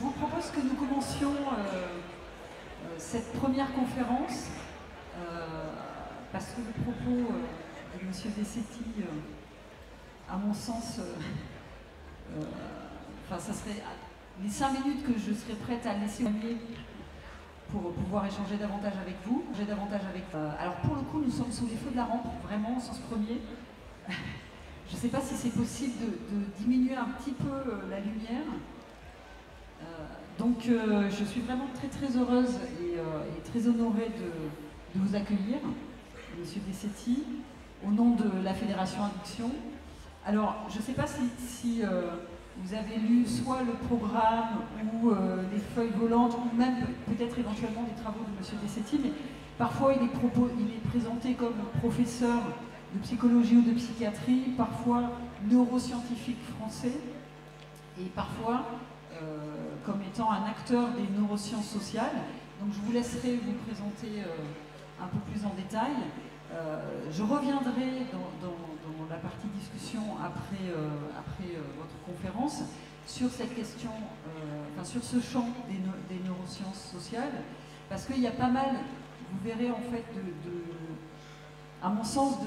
vous propose que nous commencions cette première conférence parce que le propos de M. Dessetti, à mon sens, ça serait les 5 minutes que je serais prête à laisser pour pouvoir échanger davantage avec vous. Alors pour le coup, nous sommes sous les feux de la rampe, vraiment au sens premier. Je ne sais pas si c'est possible de diminuer un petit peu la lumière. Donc je suis vraiment très très heureuse et très honorée de vous accueillir, Monsieur Dessetti, au nom de la Fédération Addiction. Alors je ne sais pas si vous avez lu soit le programme ou les feuilles volantes ou même peut-être éventuellement des travaux de Monsieur Dessetti, mais parfois il est présenté comme professeur de psychologie ou de psychiatrie, parfois neuroscientifique français et parfois comme étant un acteur des neurosciences sociales. Donc je vous laisserai vous présenter un peu plus en détail. Je reviendrai dans la partie discussion après votre conférence sur cette question, sur ce champ des neurosciences sociales, parce qu'il y a pas mal, vous verrez en fait, à mon sens,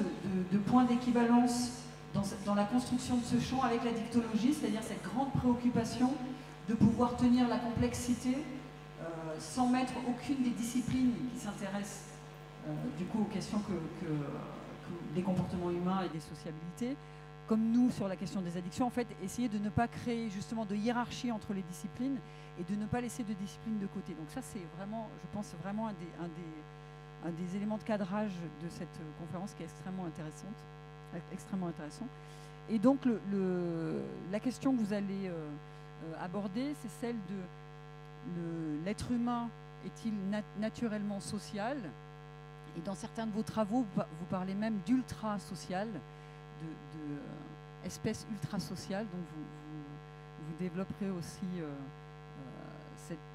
de points d'équivalence dans la construction de ce champ avec la dictologie, c'est-à-dire cette grande préoccupation de pouvoir tenir la complexité sans mettre aucune des disciplines qui s'intéressent du coup aux questions des comportements humains et des sociabilités, comme nous sur la question des addictions, en fait, essayer de ne pas créer justement de hiérarchie entre les disciplines et de ne pas laisser de disciplines de côté. Donc ça, c'est vraiment, je pense, vraiment un des éléments de cadrage de cette conférence qui est extrêmement intéressant. Et donc la question que vous allez aborder, c'est celle de l'être humain est-il naturellement social? Et dans certains de vos travaux, vous parlez même d'ultra-social, d'espèce ultra-sociale, donc vous développerez aussi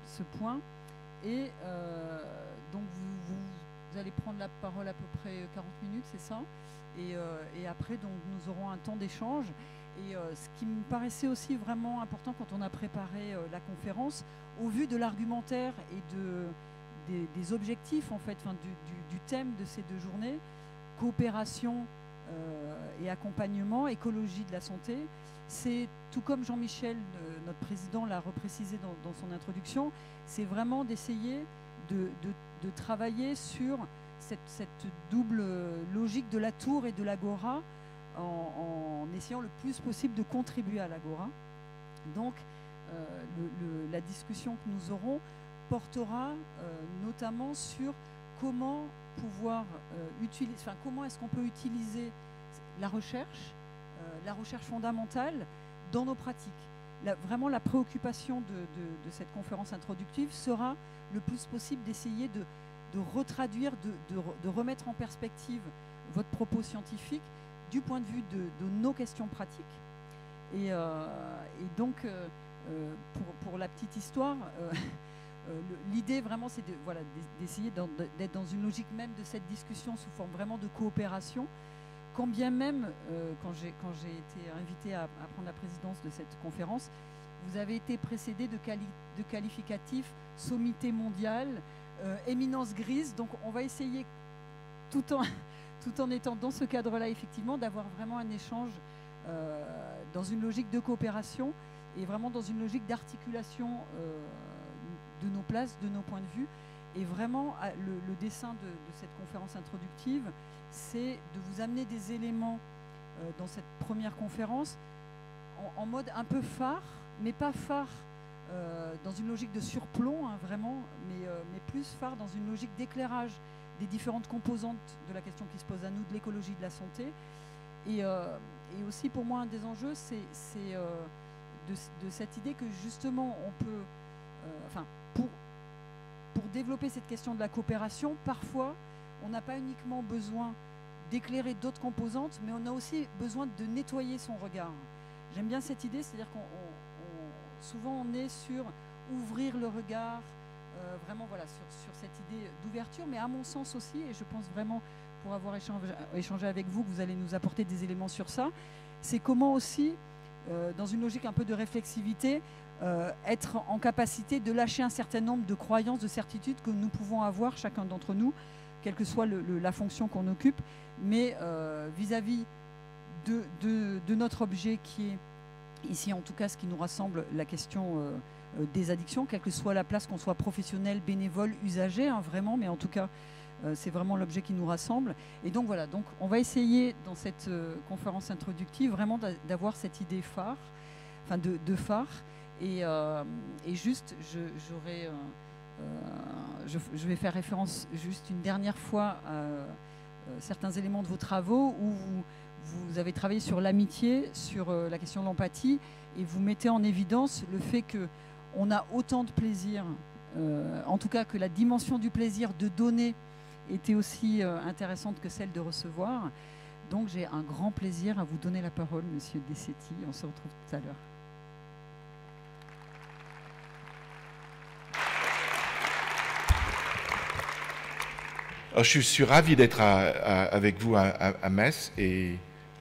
ce point. Et donc vous allez prendre la parole à peu près 40 minutes, c'est ça, et après, donc, nous aurons un temps d'échange. Et ce qui me paraissait aussi vraiment important quand on a préparé la conférence, au vu de l'argumentaire et des objectifs, en fait, du thème de ces 2 journées, coopération et accompagnement, écologie de la santé, c'est, tout comme Jean-Michel, notre président, l'a reprécisé dans son introduction, c'est vraiment d'essayer de travailler sur cette double logique de la tour et de l'agora, en essayant le plus possible de contribuer à l'agora. Donc, la discussion que nous aurons portera notamment sur comment pouvoir comment est-ce qu'on peut utiliser la recherche fondamentale dans nos pratiques. Vraiment, la préoccupation de cette conférence introductive sera le plus possible d'essayer de retraduire, de remettre en perspective votre propos scientifique du point de vue de nos questions pratiques. Et donc, pour la petite histoire, l'idée vraiment, c'est d'essayer d'être dans une logique même de cette discussion sous forme vraiment de coopération, quand bien même, quand j'ai été invitée à prendre la présidence de cette conférence, vous avez été précédé de qualificatifs sommité mondiale, éminence grise. Donc on va essayer, tout en étant dans ce cadre-là, effectivement, d'avoir vraiment un échange dans une logique de coopération et vraiment dans une logique d'articulation de nos places, de nos points de vue. Et vraiment, le dessein de cette conférence introductive, c'est de vous amener des éléments dans cette première conférence en mode un peu phare, mais pas phare dans une logique de surplomb, hein, vraiment, mais plus phare dans une logique d'éclairage des différentes composantes de la question qui se pose à nous, de l'écologie de la santé. Et aussi, pour moi, un des enjeux, c'est de cette idée que, justement, on peut... pour développer cette question de la coopération, parfois, on n'a pas uniquement besoin d'éclairer d'autres composantes, mais on a aussi besoin de nettoyer son regard. J'aime bien cette idée, c'est-à-dire souvent on est sur ouvrir le regard, vraiment voilà, sur cette idée d'ouverture, mais à mon sens aussi, et je pense vraiment, pour avoir échangé avec vous, que vous allez nous apporter des éléments sur ça, c'est comment aussi dans une logique un peu de réflexivité, être en capacité de lâcher un certain nombre de croyances, de certitudes que nous pouvons avoir, chacun d'entre nous, quelle que soit la fonction qu'on occupe, mais vis-à-vis de notre objet qui est ici, en tout cas, ce qui nous rassemble, la question des addictions, quelle que soit la place, qu'on soit professionnel, bénévole, usager, hein, vraiment, mais en tout cas, c'est vraiment l'objet qui nous rassemble. Et donc voilà, donc on va essayer dans cette conférence introductive vraiment d'avoir cette idée phare, enfin de phare, et juste, je vais faire référence juste une dernière fois à certains éléments de vos travaux où vous avez travaillé sur l'amitié, sur la question de l'empathie, et vous mettez en évidence le fait qu'on a autant de plaisir, en tout cas que la dimension du plaisir de donner était aussi intéressante que celle de recevoir. Donc j'ai un grand plaisir à vous donner la parole, Monsieur Dessetti. On se retrouve tout à l'heure. Je suis ravi d'être avec vous à Metz et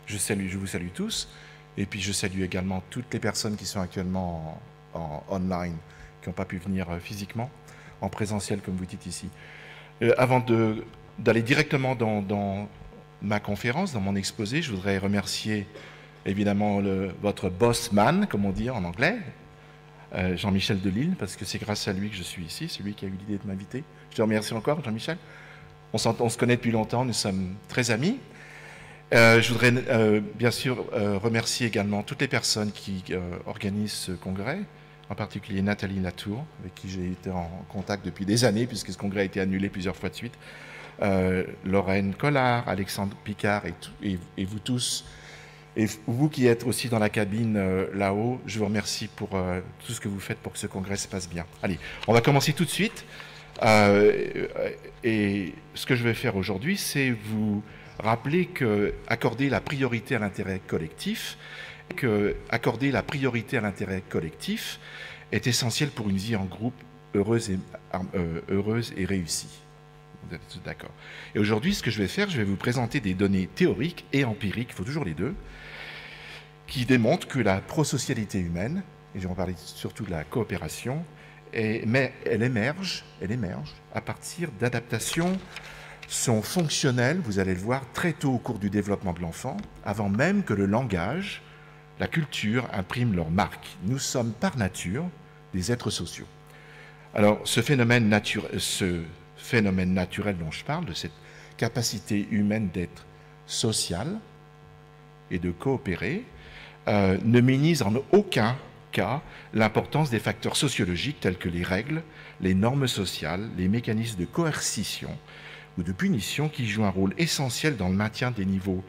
je vous salue tous. Et puis je salue également toutes les personnes qui sont actuellement en online, qui n'ont pas pu venir physiquement, en présentiel comme vous dites ici. Avant d'aller directement dans ma conférence, dans mon exposé, je voudrais remercier évidemment votre boss man, comme on dit en anglais, Jean-Michel Delisle, parce que c'est grâce à lui que je suis ici, c'est lui qui a eu l'idée de m'inviter. Je te remercie encore, Jean-Michel. On se connaît depuis longtemps, nous sommes très amis. Je voudrais bien sûr remercier également toutes les personnes qui organisent ce congrès, en particulier Nathalie Latour, avec qui j'ai été en contact depuis des années, puisque ce congrès a été annulé plusieurs fois de suite. Lorraine Collard, Alexandre Picard et vous tous, et vous qui êtes aussi dans la cabine là-haut, je vous remercie pour tout ce que vous faites pour que ce congrès se passe bien. Allez, on va commencer tout de suite. Et ce que je vais faire aujourd'hui, c'est vous rappeler qu'accorder la priorité à l'intérêt collectif, est essentiel pour une vie en groupe heureuse et réussie. Vous êtes tous d'accord. Et aujourd'hui, ce que je vais faire, je vais vous présenter des données théoriques et empiriques, il faut toujours les deux, qui démontrent que la prosocialité humaine, et je vais en parler surtout de la coopération, mais elle émerge à partir d'adaptations sont fonctionnelles, vous allez le voir, très tôt au cours du développement de l'enfant, avant même que le langage, la culture impriment leur marque. Nous sommes par nature des êtres sociaux. Alors, ce phénomène naturel dont je parle, de cette capacité humaine d'être sociale et de coopérer, ne minimise en aucun cas l'importance des facteurs sociologiques tels que les règles, les normes sociales, les mécanismes de coercition ou de punition qui jouent un rôle essentiel dans le maintien des niveaux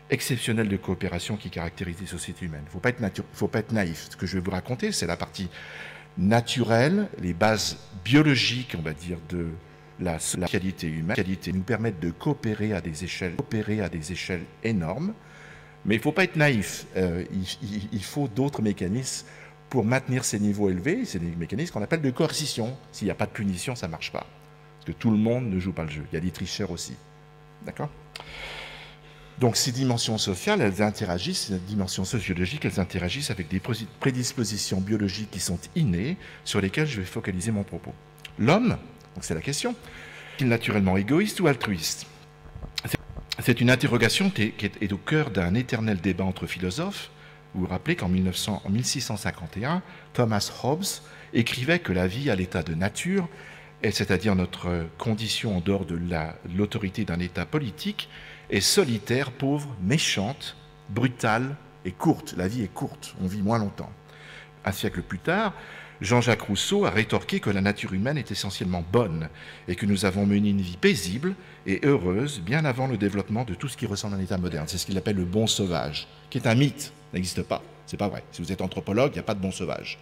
exceptionnels de coopération qui caractérisent les sociétés humaines. Il ne faut pas être naïf. Ce que je vais vous raconter, c'est la partie naturelle, les bases biologiques, on va dire, de la socialité humaine, qui nous permettent de coopérer à des échelles énormes. Mais il ne faut pas être naïf. Il faut d'autres mécanismes pour maintenir ces niveaux élevés. C'est des mécanismes qu'on appelle de coercition. S'il n'y a pas de punition, ça ne marche pas. Parce que tout le monde ne joue pas le jeu. Il y a des tricheurs aussi. D'accord ? Donc ces dimensions sociales, elles interagissent, ces dimensions sociologiques, elles interagissent avec des prédispositions biologiques qui sont innées, sur lesquelles je vais focaliser mon propos. L'homme, donc c'est la question, est-il naturellement égoïste ou altruiste ? C'est une interrogation qui est au cœur d'un éternel débat entre philosophes. Vous vous rappelez qu'en 1651, Thomas Hobbes écrivait que la vie à l'état de nature, c'est-à-dire notre condition en dehors de l'autorité d'un état politique, est solitaire, pauvre, méchante, brutale et courte. La vie est courte, on vit moins longtemps. Un siècle plus tard, Jean-Jacques Rousseau a rétorqué que la nature humaine est essentiellement bonne et que nous avons mené une vie paisible et heureuse bien avant le développement de tout ce qui ressemble à un état moderne. C'est ce qu'il appelle le bon sauvage, qui est un mythe, n'existe pas. C'est pas vrai. Si vous êtes anthropologue, il n'y a pas de bon sauvage.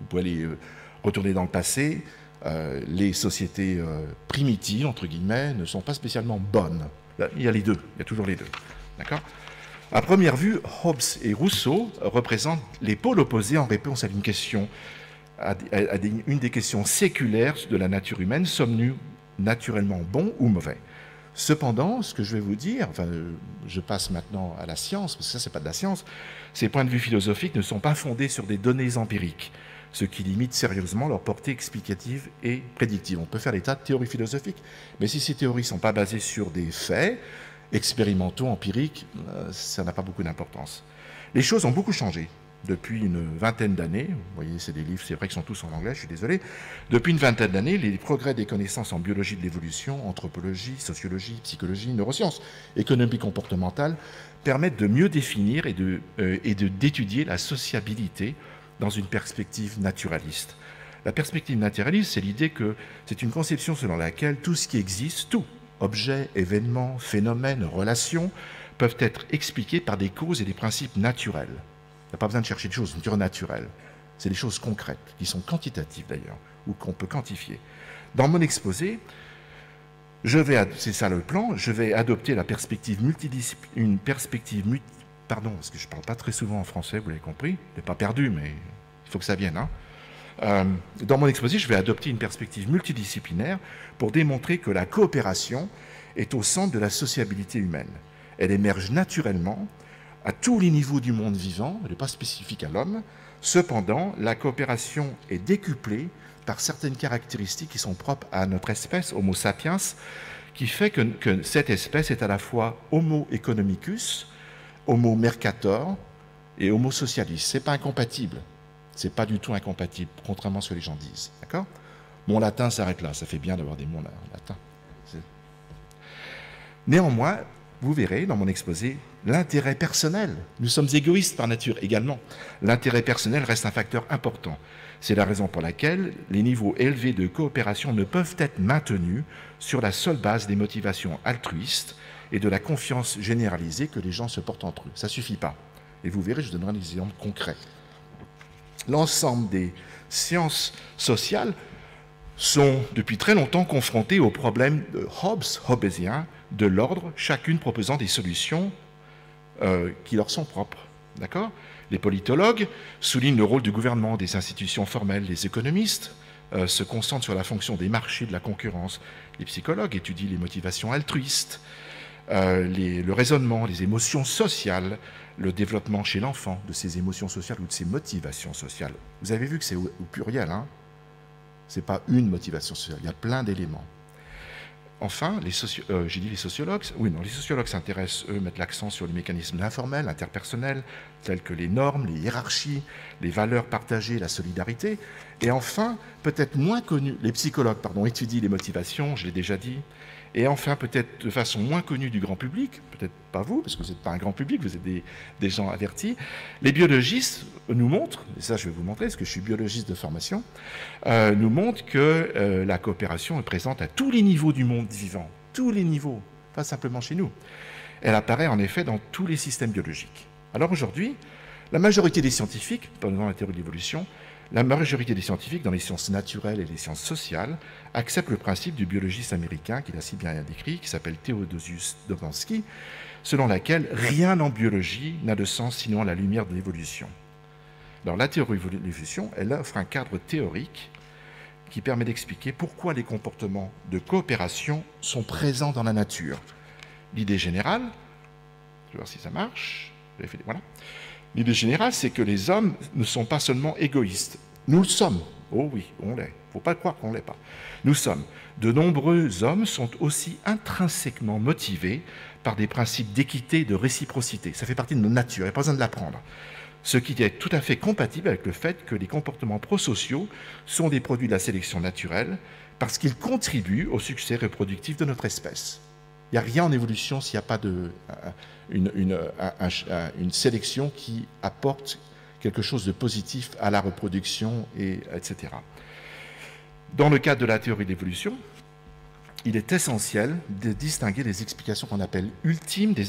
Vous pouvez aller retourner dans le passé. Les sociétés primitives, entre guillemets, ne sont pas spécialement bonnes. Là, il y a les deux, il y a toujours les deux. D'accord ? À première vue, Hobbes et Rousseau représentent les pôles opposés en réponse à une question, une des questions séculaires de la nature humaine. Sommes-nous naturellement bons ou mauvais ? Cependant, ce que je vais vous dire, enfin, je passe maintenant à la science, parce que ça, c'est pas de la science, ces points de vue philosophiques ne sont pas fondés sur des données empiriques, ce qui limite sérieusement leur portée explicative et prédictive. On peut faire des tas de théories philosophiques, mais si ces théories ne sont pas basées sur des faits expérimentaux, empiriques, ça n'a pas beaucoup d'importance. Les choses ont beaucoup changé depuis une vingtaine d'années. Vous voyez, c'est des livres, c'est vrai qu'ils sont tous en anglais, je suis désolé. Depuis une vingtaine d'années, les progrès des connaissances en biologie de l'évolution, anthropologie, sociologie, psychologie, neurosciences, économie comportementale, permettent de mieux définir et d'étudier la sociabilité dans une perspective naturaliste. La perspective naturaliste, c'est l'idée que c'est une conception selon laquelle tout ce qui existe, tout, objets, événements, phénomènes, relations, peuvent être expliqués par des causes et des principes naturels. Il n'y a pas besoin de chercher des choses naturelles. C'est des choses concrètes, qui sont quantitatives d'ailleurs, ou qu'on peut quantifier. Dans mon exposé, c'est ça le plan, je vais adopter la perspective pardon, parce que je ne parle pas très souvent en français, vous l'avez compris, je n'ai pas perdu, mais il faut que ça vienne. Dans mon exposé, je vais adopter une perspective multidisciplinaire pour démontrer que la coopération est au centre de la sociabilité humaine. Elle émerge naturellement à tous les niveaux du monde vivant, elle n'est pas spécifique à l'homme. Cependant, la coopération est décuplée par certaines caractéristiques qui sont propres à notre espèce, Homo sapiens, qui fait que cette espèce est à la fois Homo economicus, Homo mercator et Homo socialis. Ce n'est pas incompatible. Ce n'est pas du tout incompatible, contrairement à ce que les gens disent. D'accord ? Mon latin s'arrête là, ça fait bien d'avoir des mots en latin. Néanmoins, vous verrez dans mon exposé l'intérêt personnel. Nous sommes égoïstes par nature également. L'intérêt personnel reste un facteur important. C'est la raison pour laquelle les niveaux élevés de coopération ne peuvent être maintenus sur la seule base des motivations altruistes et de la confiance généralisée que les gens se portent entre eux. Ça ne suffit pas. Et vous verrez, je donnerai des exemples concrets. L'ensemble des sciences sociales sont depuis très longtemps confrontées aux problèmes de hobbésien, de l'ordre, chacune proposant des solutions qui leur sont propres. D'accord ? Les politologues soulignent le rôle du gouvernement, des institutions formelles. Les économistes se concentrent sur la fonction des marchés, de la concurrence. Les psychologues étudient les motivations altruistes, le raisonnement, les émotions sociales, le développement chez l'enfant de ces émotions sociales ou de ces motivations sociales. Vous avez vu que c'est au pluriel, hein ? Ce n'est pas une motivation sociale, il y a plein d'éléments. Enfin, j'ai dit les sociologues, oui, non, les sociologues s'intéressent, eux, mettent l'accent sur les mécanismes informels, interpersonnels, tels que les normes, les hiérarchies, les valeurs partagées, la solidarité. Et enfin, peut-être moins connus, les psychologues, étudient les motivations, je l'ai déjà dit. Et enfin, peut-être de façon moins connue du grand public, peut-être pas vous, parce que vous n'êtes pas un grand public, vous êtes des gens avertis, les biologistes nous montrent, et ça je vais vous montrer, parce que je suis biologiste de formation, nous montrent que la coopération est présente à tous les niveaux du monde vivant, tous les niveaux, pas simplement chez nous. Elle apparaît en effet dans tous les systèmes biologiques. Alors aujourd'hui, la majorité des scientifiques, pendant la théorie de l'évolution, la majorité des scientifiques dans les sciences naturelles et les sciences sociales acceptent le principe du biologiste américain qu'il a si bien décrit, qui s'appelle Theodosius Dobzhansky, selon laquelle rien en biologie n'a de sens sinon à la lumière de l'évolution. Alors la théorie de l'évolution, elle offre un cadre théorique qui permet d'expliquer pourquoi les comportements de coopération sont présents dans la nature. L'idée générale, je vais voir si ça marche, voilà. L'idée générale, c'est que les hommes ne sont pas seulement égoïstes. Nous le sommes. Oh oui, on l'est. Il ne faut pas croire qu'on ne l'est pas. Nous sommes. De nombreux hommes sont aussi intrinsèquement motivés par des principes d'équité et de réciprocité. Ça fait partie de notre nature, il n'y a pas besoin de l'apprendre. Ce qui est tout à fait compatible avec le fait que les comportements prosociaux sont des produits de la sélection naturelle parce qu'ils contribuent au succès reproductif de notre espèce. Il n'y a rien en évolution s'il n'y a pas une sélection qui apporte quelque chose de positif à la reproduction, etc. Dans le cadre de la théorie de l'évolution, il est essentiel de distinguer les explications qu'on appelle ultimes des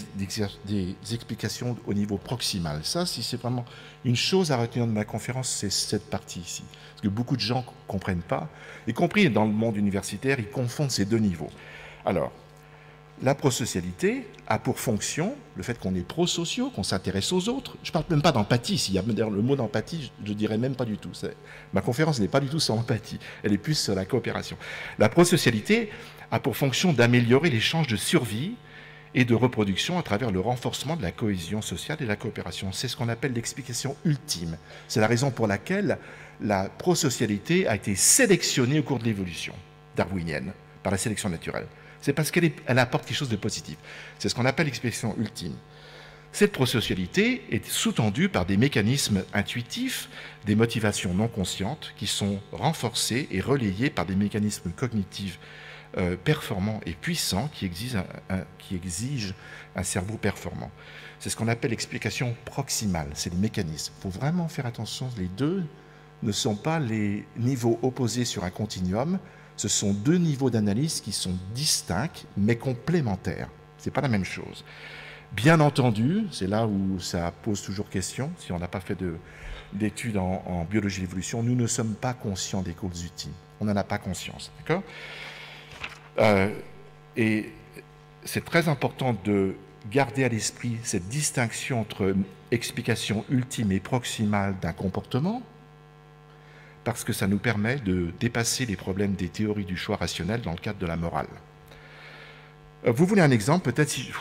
explications au niveau proximal. Ça, si c'est vraiment une chose à retenir de ma conférence, c'est cette partie ici. Parce que beaucoup de gens ne comprennent pas, y compris dans le monde universitaire, ils confondent ces deux niveaux. Alors, la prosocialité a pour fonction, le fait qu'on est prosociaux, qu'on s'intéresse aux autres. Je ne parle même pas d'empathie. S'il y a le mot d'empathie, je ne dirais même pas du tout. Ma conférence n'est pas du tout sur l'empathie. Elle est plus sur la coopération. La prosocialité a pour fonction d'améliorer l'échange de survie et de reproduction à travers le renforcement de la cohésion sociale et de la coopération. C'est ce qu'on appelle l'explication ultime. C'est la raison pour laquelle la prosocialité a été sélectionnée au cours de l'évolution darwinienne, par la sélection naturelle. C'est parce qu'elle apporte quelque chose de positif. C'est ce qu'on appelle l'expression ultime. Cette prosocialité est sous-tendue par des mécanismes intuitifs, des motivations non conscientes qui sont renforcées et relayées par des mécanismes cognitifs performants et puissants qui exigent un cerveau performant. C'est ce qu'on appelle l'explication proximale, c'est le mécanisme. Il faut vraiment faire attention, les deux ne sont pas les niveaux opposés sur un continuum. Ce sont deux niveaux d'analyse qui sont distincts, mais complémentaires. Ce n'est pas la même chose. Bien entendu, c'est là où ça pose toujours question, si on n'a pas fait d'études en biologie de l'évolution, nous ne sommes pas conscients des causes ultimes. On n'en a pas conscience, d'accord ? Et c'est très important de garder à l'esprit cette distinction entre explication ultime et proximale d'un comportement, parce que ça nous permet de dépasser les problèmes des théories du choix rationnel dans le cadre de la morale. Vous voulez un exemple, peut-être si...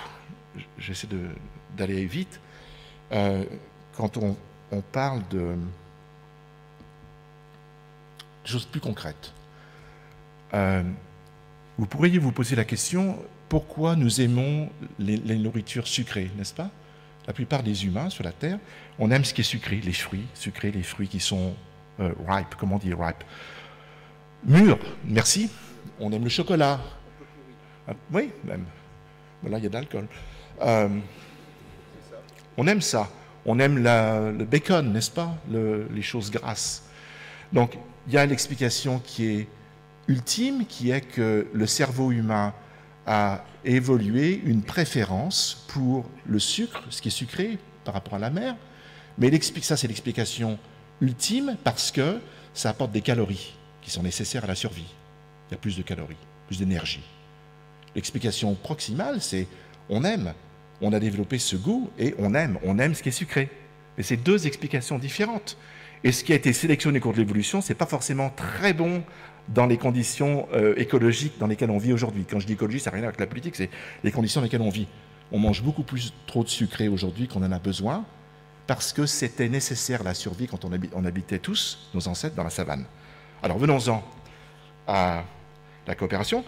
J'essaie d'aller vite. Quand on parle de choses plus concrètes, vous pourriez vous poser la question, pourquoi nous aimons les nourritures sucrées, n'est-ce pas? La plupart des humains sur la Terre, on aime ce qui est sucré, les fruits sucrés, les fruits qui sont ripe, comment on dit ripe? Mûr, merci. On aime le chocolat. Oui, même. Là, il y a de l'alcool. On aime ça. On aime le bacon, n'est-ce pas? Les choses grasses. Donc, il y a l'explication qui est ultime, qui est que le cerveau humain a évolué une préférence pour le sucre, ce qui est sucré par rapport à la mer. Mais ça, c'est l'explication ultime parce que ça apporte des calories qui sont nécessaires à la survie. Il y a plus de calories, plus d'énergie. L'explication proximale, c'est on aime, on a développé ce goût et on aime ce qui est sucré. Mais c'est deux explications différentes. Et ce qui a été sélectionné au cours de l'évolution, ce n'est pas forcément très bon dans les conditions écologiques dans lesquelles on vit aujourd'hui. Quand je dis écologie, ça n'a rien à voir avec la politique, c'est les conditions dans lesquelles on vit. On mange beaucoup plus trop de sucré aujourd'hui qu'on en a besoin, parce que c'était nécessaire à la survie quand on habitait tous, nos ancêtres, dans la savane. Alors venons-en à la coopération.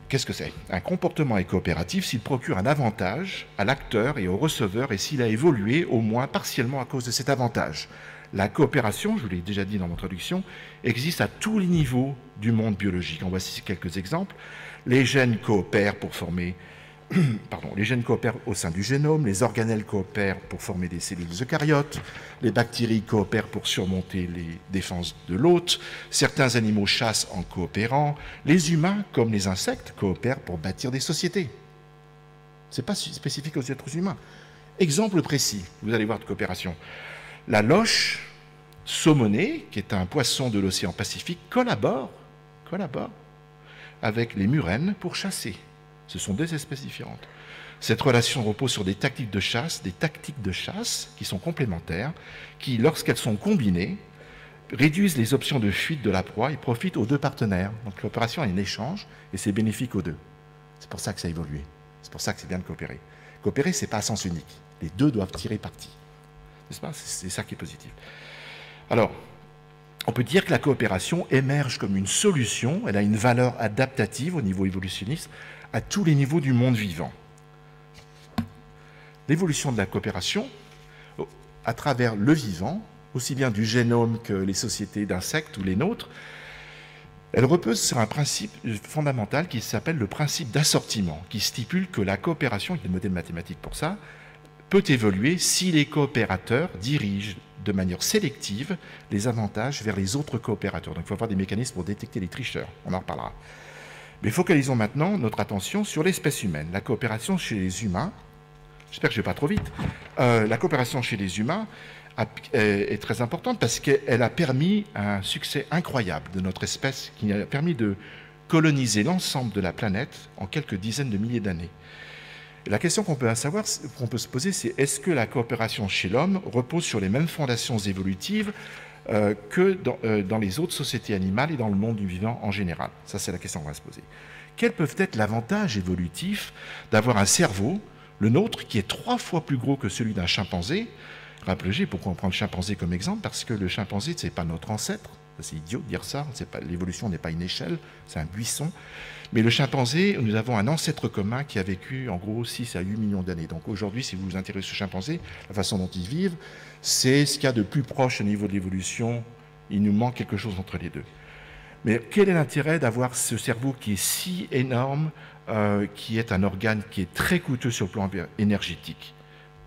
Qu'est-ce que c'est? Un comportement est coopératif s'il procure un avantage à l'acteur et au receveur et s'il a évolué au moins partiellement à cause de cet avantage. La coopération, je vous l'ai déjà dit dans mon introduction, existe à tous les niveaux du monde biologique. En voici quelques exemples. Les gènes coopèrent pour former... les gènes coopèrent au sein du génome, les organelles coopèrent pour former des cellules eucaryotes, les bactéries coopèrent pour surmonter les défenses de l'hôte, certains animaux chassent en coopérant, les humains, comme les insectes, coopèrent pour bâtir des sociétés. Ce n'est pas spécifique aux êtres humains. Exemple précis, vous allez voir de coopération. La loche saumonée, qui est un poisson de l'océan Pacifique, collabore avec les murènes pour chasser. Ce sont deux espèces différentes. Cette relation repose sur des tactiques de chasse qui sont complémentaires, qui, lorsqu'elles sont combinées, réduisent les options de fuite de la proie et profitent aux deux partenaires. Donc l'opération est un échange et c'est bénéfique aux deux. C'est pour ça que ça a évolué. C'est pour ça que c'est bien de coopérer. Coopérer, ce n'est pas à sens unique. Les deux doivent tirer parti. N'est-ce pas? C'est ça qui est positif. Alors, on peut dire que la coopération émerge comme une solution, elle a une valeur adaptative au niveau évolutionniste, à tous les niveaux du monde vivant. L'évolution de la coopération, à travers le vivant, aussi bien du génome que les sociétés d'insectes ou les nôtres, elle repose sur un principe fondamental qui s'appelle le principe d'assortiment, qui stipule que la coopération, il y a des modèles mathématiques pour ça, peut évoluer si les coopérateurs dirigent de manière sélective les avantages vers les autres coopérateurs. Donc il faut avoir des mécanismes pour détecter les tricheurs, on en reparlera. Mais focalisons maintenant notre attention sur l'espèce humaine. La coopération chez les humains, j'espère que je ne vais pas trop vite, la coopération chez les humains est très importante parce qu'elle a permis un succès incroyable de notre espèce, qui a permis de coloniser l'ensemble de la planète en quelques dizaines de milliers d'années. La question qu'on peut se poser, c'est est-ce que la coopération chez l'homme repose sur les mêmes fondations évolutives que dans les autres sociétés animales et dans le monde du vivant en général? Ça, c'est la question qu'on va se poser. Quels peuvent être l'avantage évolutif d'avoir un cerveau, le nôtre, qui est 3 fois plus gros que celui d'un chimpanzé? Rappelez-vous, pourquoi on prend le chimpanzé comme exemple? Parce que le chimpanzé, ce n'est pas notre ancêtre. C'est idiot de dire ça. L'évolution n'est pas une échelle, c'est un buisson. Mais le chimpanzé, nous avons un ancêtre commun qui a vécu en gros 6 à 8 millions d'années. Donc aujourd'hui, si vous vous intéressez aux chimpanzés, la façon dont ils vivent, c'est ce qu'il y a de plus proche au niveau de l'évolution. Il nous manque quelque chose entre les deux. Mais quel est l'intérêt d'avoir ce cerveau qui est si énorme, qui est un organe qui est très coûteux sur le plan énergétique?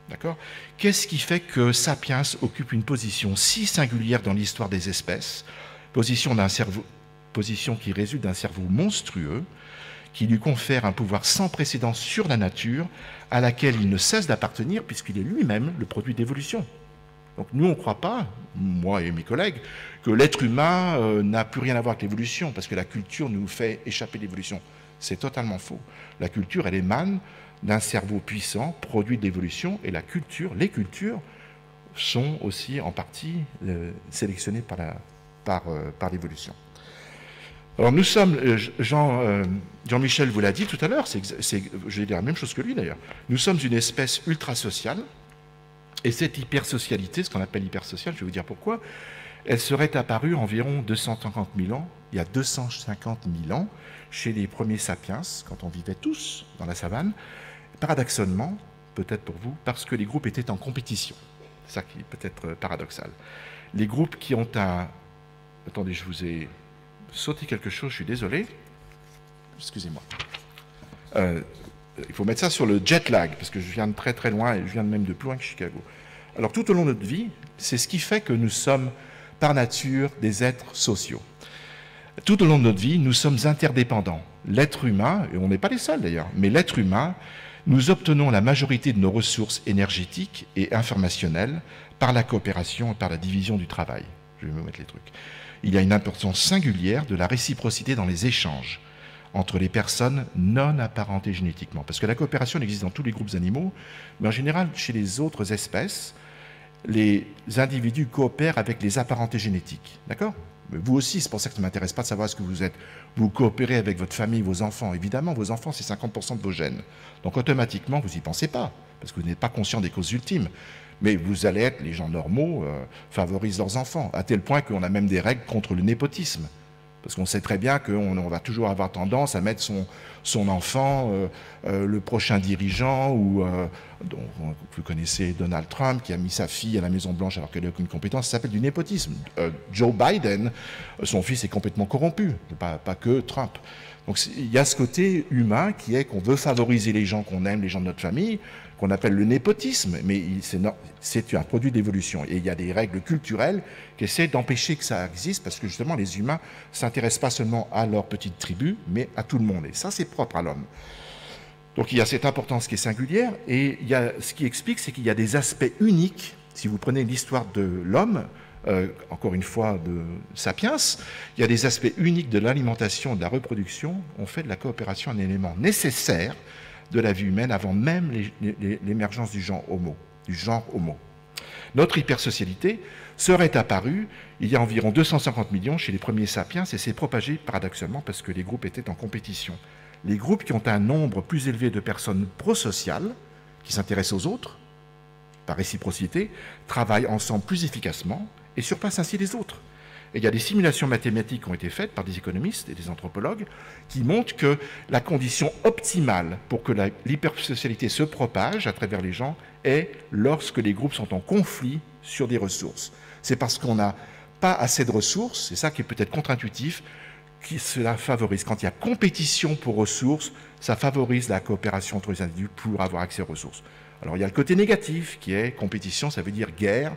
D'accord? Qu'est-ce qui fait que Sapiens occupe une position si singulière dans l'histoire des espèces, position qui résulte d'un cerveau monstrueux, qui lui confère un pouvoir sans précédent sur la nature, à laquelle il ne cesse d'appartenir, puisqu'il est lui-même le produit d'évolution. Donc nous, on ne croit pas, moi et mes collègues, que l'être humain n'a plus rien à voir avec l'évolution, parce que la culture nous fait échapper de l'évolution. C'est totalement faux. La culture, elle émane d'un cerveau puissant, produit de l'évolution, et les cultures sont aussi en partie sélectionnées par l'évolution. Alors nous sommes, Jean-Michel vous l'a dit tout à l'heure, je vais dire la même chose que lui d'ailleurs, nous sommes une espèce ultra-sociale, et cette hypersocialité, ce qu'on appelle hypersociale, je vais vous dire pourquoi, elle serait apparue environ 250 000 ans, il y a 250 000 ans, chez les premiers sapiens, quand on vivait tous dans la savane, paradoxalement, peut-être pour vous, parce que les groupes étaient en compétition. C'est ça qui est peut-être paradoxal. Les groupes qui ont un... Attendez, je vous ai sauté quelque chose, je suis désolé. Excusez-moi. Il faut mettre ça sur le jet lag, parce que je viens de très très loin, et je viens même de plus loin que Chicago. Alors tout au long de notre vie, c'est ce qui fait que nous sommes par nature des êtres sociaux. Tout au long de notre vie, nous sommes interdépendants. L'être humain, et on n'est pas les seuls d'ailleurs, mais l'être humain, nous obtenons la majorité de nos ressources énergétiques et informationnelles par la coopération et par la division du travail. Je vais me mettre les trucs. Il y a une importance singulière de la réciprocité dans les échanges entre les personnes non apparentées génétiquement. Parce que la coopération existe dans tous les groupes animaux, mais en général, chez les autres espèces, les individus coopèrent avec les apparentés génétiques. D'accord ? Vous aussi, c'est pour ça que ça ne m'intéresse pas de savoir ce que vous êtes. Vous coopérez avec votre famille, vos enfants. Évidemment, vos enfants, c'est 50% de vos gènes. Donc automatiquement, vous n'y pensez pas, parce que vous n'êtes pas conscient des causes ultimes. Mais vous allez être, les gens normaux favorisent leurs enfants, à tel point qu'on a même des règles contre le népotisme. Parce qu'on sait très bien qu'on va toujours avoir tendance à mettre son enfant, le prochain dirigeant, ou dont vous connaissez Donald Trump, qui a mis sa fille à la Maison-Blanche alors qu'elle n'a aucune compétence, ça s'appelle du népotisme. Joe Biden, son fils est complètement corrompu, pas que Trump. Donc il y a ce côté humain qui est qu'on veut favoriser les gens qu'on aime, les gens de notre famille, qu'on appelle le népotisme, mais c'est un produit d'évolution. Et il y a des règles culturelles qui essaient d'empêcher que ça existe, parce que justement les humains ne s'intéressent pas seulement à leur petite tribu, mais à tout le monde. Et ça, c'est propre à l'homme. Donc il y a cette importance qui est singulière, et il y a, ce qui explique, c'est qu'il y a des aspects uniques. Si vous prenez l'histoire de l'homme, encore une fois de Sapiens, il y a des aspects uniques de l'alimentation et de la reproduction. On fait de la coopération un élément nécessaire de la vie humaine avant même l'émergence du genre homo. Notre hypersocialité serait apparue il y a environ 250 millions chez les premiers sapiens et s'est propagée paradoxalement parce que les groupes étaient en compétition. Les groupes qui ont un nombre plus élevé de personnes prosociales, qui s'intéressent aux autres, par réciprocité, travaillent ensemble plus efficacement et surpassent ainsi les autres. Et il y a des simulations mathématiques qui ont été faites par des économistes et des anthropologues qui montrent que la condition optimale pour que l'hypersocialité se propage à travers les gens est lorsque les groupes sont en conflit sur des ressources. C'est parce qu'on n'a pas assez de ressources, c'est ça qui est peut-être contre-intuitif, que cela favorise. Quand il y a compétition pour ressources, ça favorise la coopération entre les individus pour avoir accès aux ressources. Alors il y a le côté négatif qui est compétition, ça veut dire guerre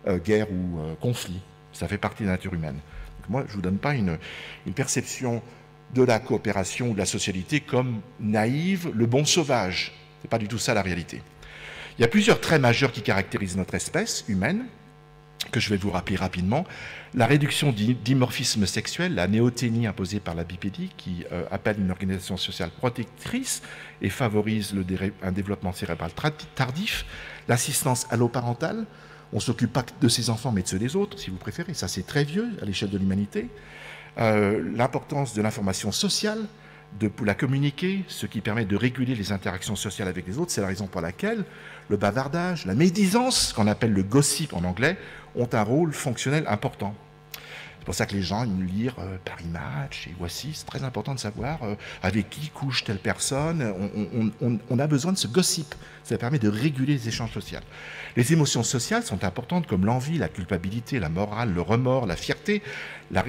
ou conflit. Ça fait partie de la nature humaine. Donc moi, je ne vous donne pas une perception de la coopération ou de la socialité comme naïve, le bon sauvage. Ce n'est pas du tout ça la réalité. Il y a plusieurs traits majeurs qui caractérisent notre espèce humaine. que je vais vous rappeler rapidement. La réduction dimorphisme sexuel, la néoténie imposée par la BPD, qui appelle une organisation sociale protectrice et favorise un développement cérébral tardif. L'assistance alloparentale, on ne s'occupe pas de ses enfants, mais de ceux des autres, si vous préférez. Ça, c'est très vieux à l'échelle de l'humanité. L'importance de l'information sociale, de la communiquer, ce qui permet de réguler les interactions sociales avec les autres. C'est la raison pour laquelle le bavardage, la médisance, qu'on appelle le gossip en anglais, ont un rôle fonctionnel important. C'est pour ça que les gens aiment lire Paris Match et Voici. C'est très important de savoir avec qui couche telle personne. On a besoin de ce gossip. Ça permet de réguler les échanges sociaux. Les émotions sociales sont importantes comme l'envie, la culpabilité, la morale, le remords, la fierté, la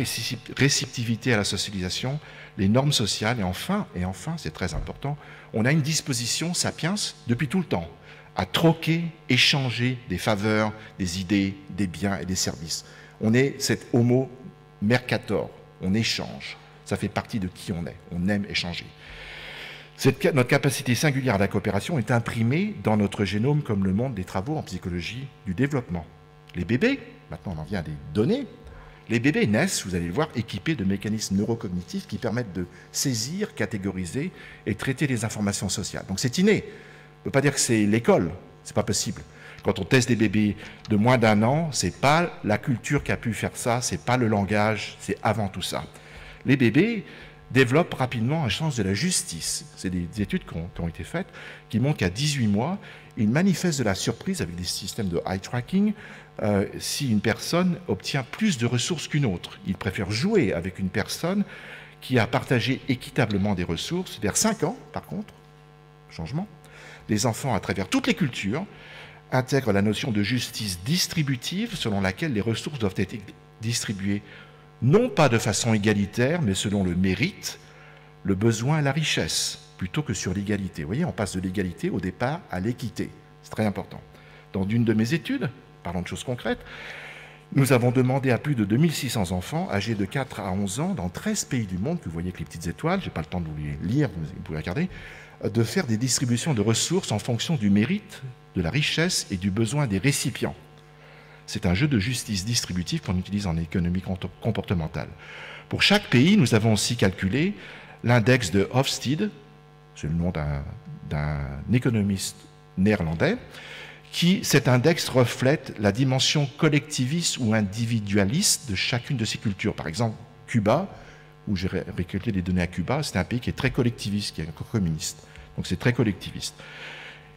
réceptivité à la socialisation, les normes sociales. Et enfin, c'est très important, on a une disposition sapiens depuis tout le temps à troquer, échanger des faveurs, des idées, des biens et des services. On est cet homo mercator, on échange. Ça fait partie de qui on est. On aime échanger. Notre capacité singulière à la coopération est imprimée dans notre génome comme le montrent des travaux en psychologie du développement. Les bébés, maintenant on en vient à des données, les bébés naissent, vous allez le voir, équipés de mécanismes neurocognitifs qui permettent de saisir, catégoriser et traiter les informations sociales. Donc c'est inné. On ne peut pas dire que c'est l'école, c'est pas possible. Quand on teste des bébés de moins d'1 an, c'est pas la culture qui a pu faire ça, c'est pas le langage, c'est avant tout ça. Les bébés développent rapidement un sens de la justice. C'est des études qui ont été faites qui montrent qu'à 18 mois, ils manifestent de la surprise avec des systèmes de eye tracking si une personne obtient plus de ressources qu'une autre. Ils préfèrent jouer avec une personne qui a partagé équitablement des ressources. Vers 5 ans, par contre, changement, les enfants à travers toutes les cultures intègrent la notion de justice distributive selon laquelle les ressources doivent être distribuées non pas de façon égalitaire, mais selon le mérite, le besoin et la richesse, plutôt que sur l'égalité. Vous voyez, on passe de l'égalité au départ à l'équité. C'est très important. Dans une de mes études, parlons de choses concrètes, nous avons demandé à plus de 2600 enfants âgés de 4 à 11 ans dans 13 pays du monde, que vous voyez avec les petites étoiles, je n'ai pas le temps de vous les lire, vous pouvez regarder, de faire des distributions de ressources en fonction du mérite, de la richesse et du besoin des récipients. C'est un jeu de justice distributive qu'on utilise en économie comportementale. Pour chaque pays, nous avons aussi calculé l'index de Hofstede, c'est le nom d'un économiste néerlandais, cet index reflète la dimension collectiviste ou individualiste de chacune de ces cultures. Par exemple, Cuba, où j'ai récolté les données à Cuba, c'est un pays qui est très collectiviste, qui est communiste. Donc c'est très collectiviste.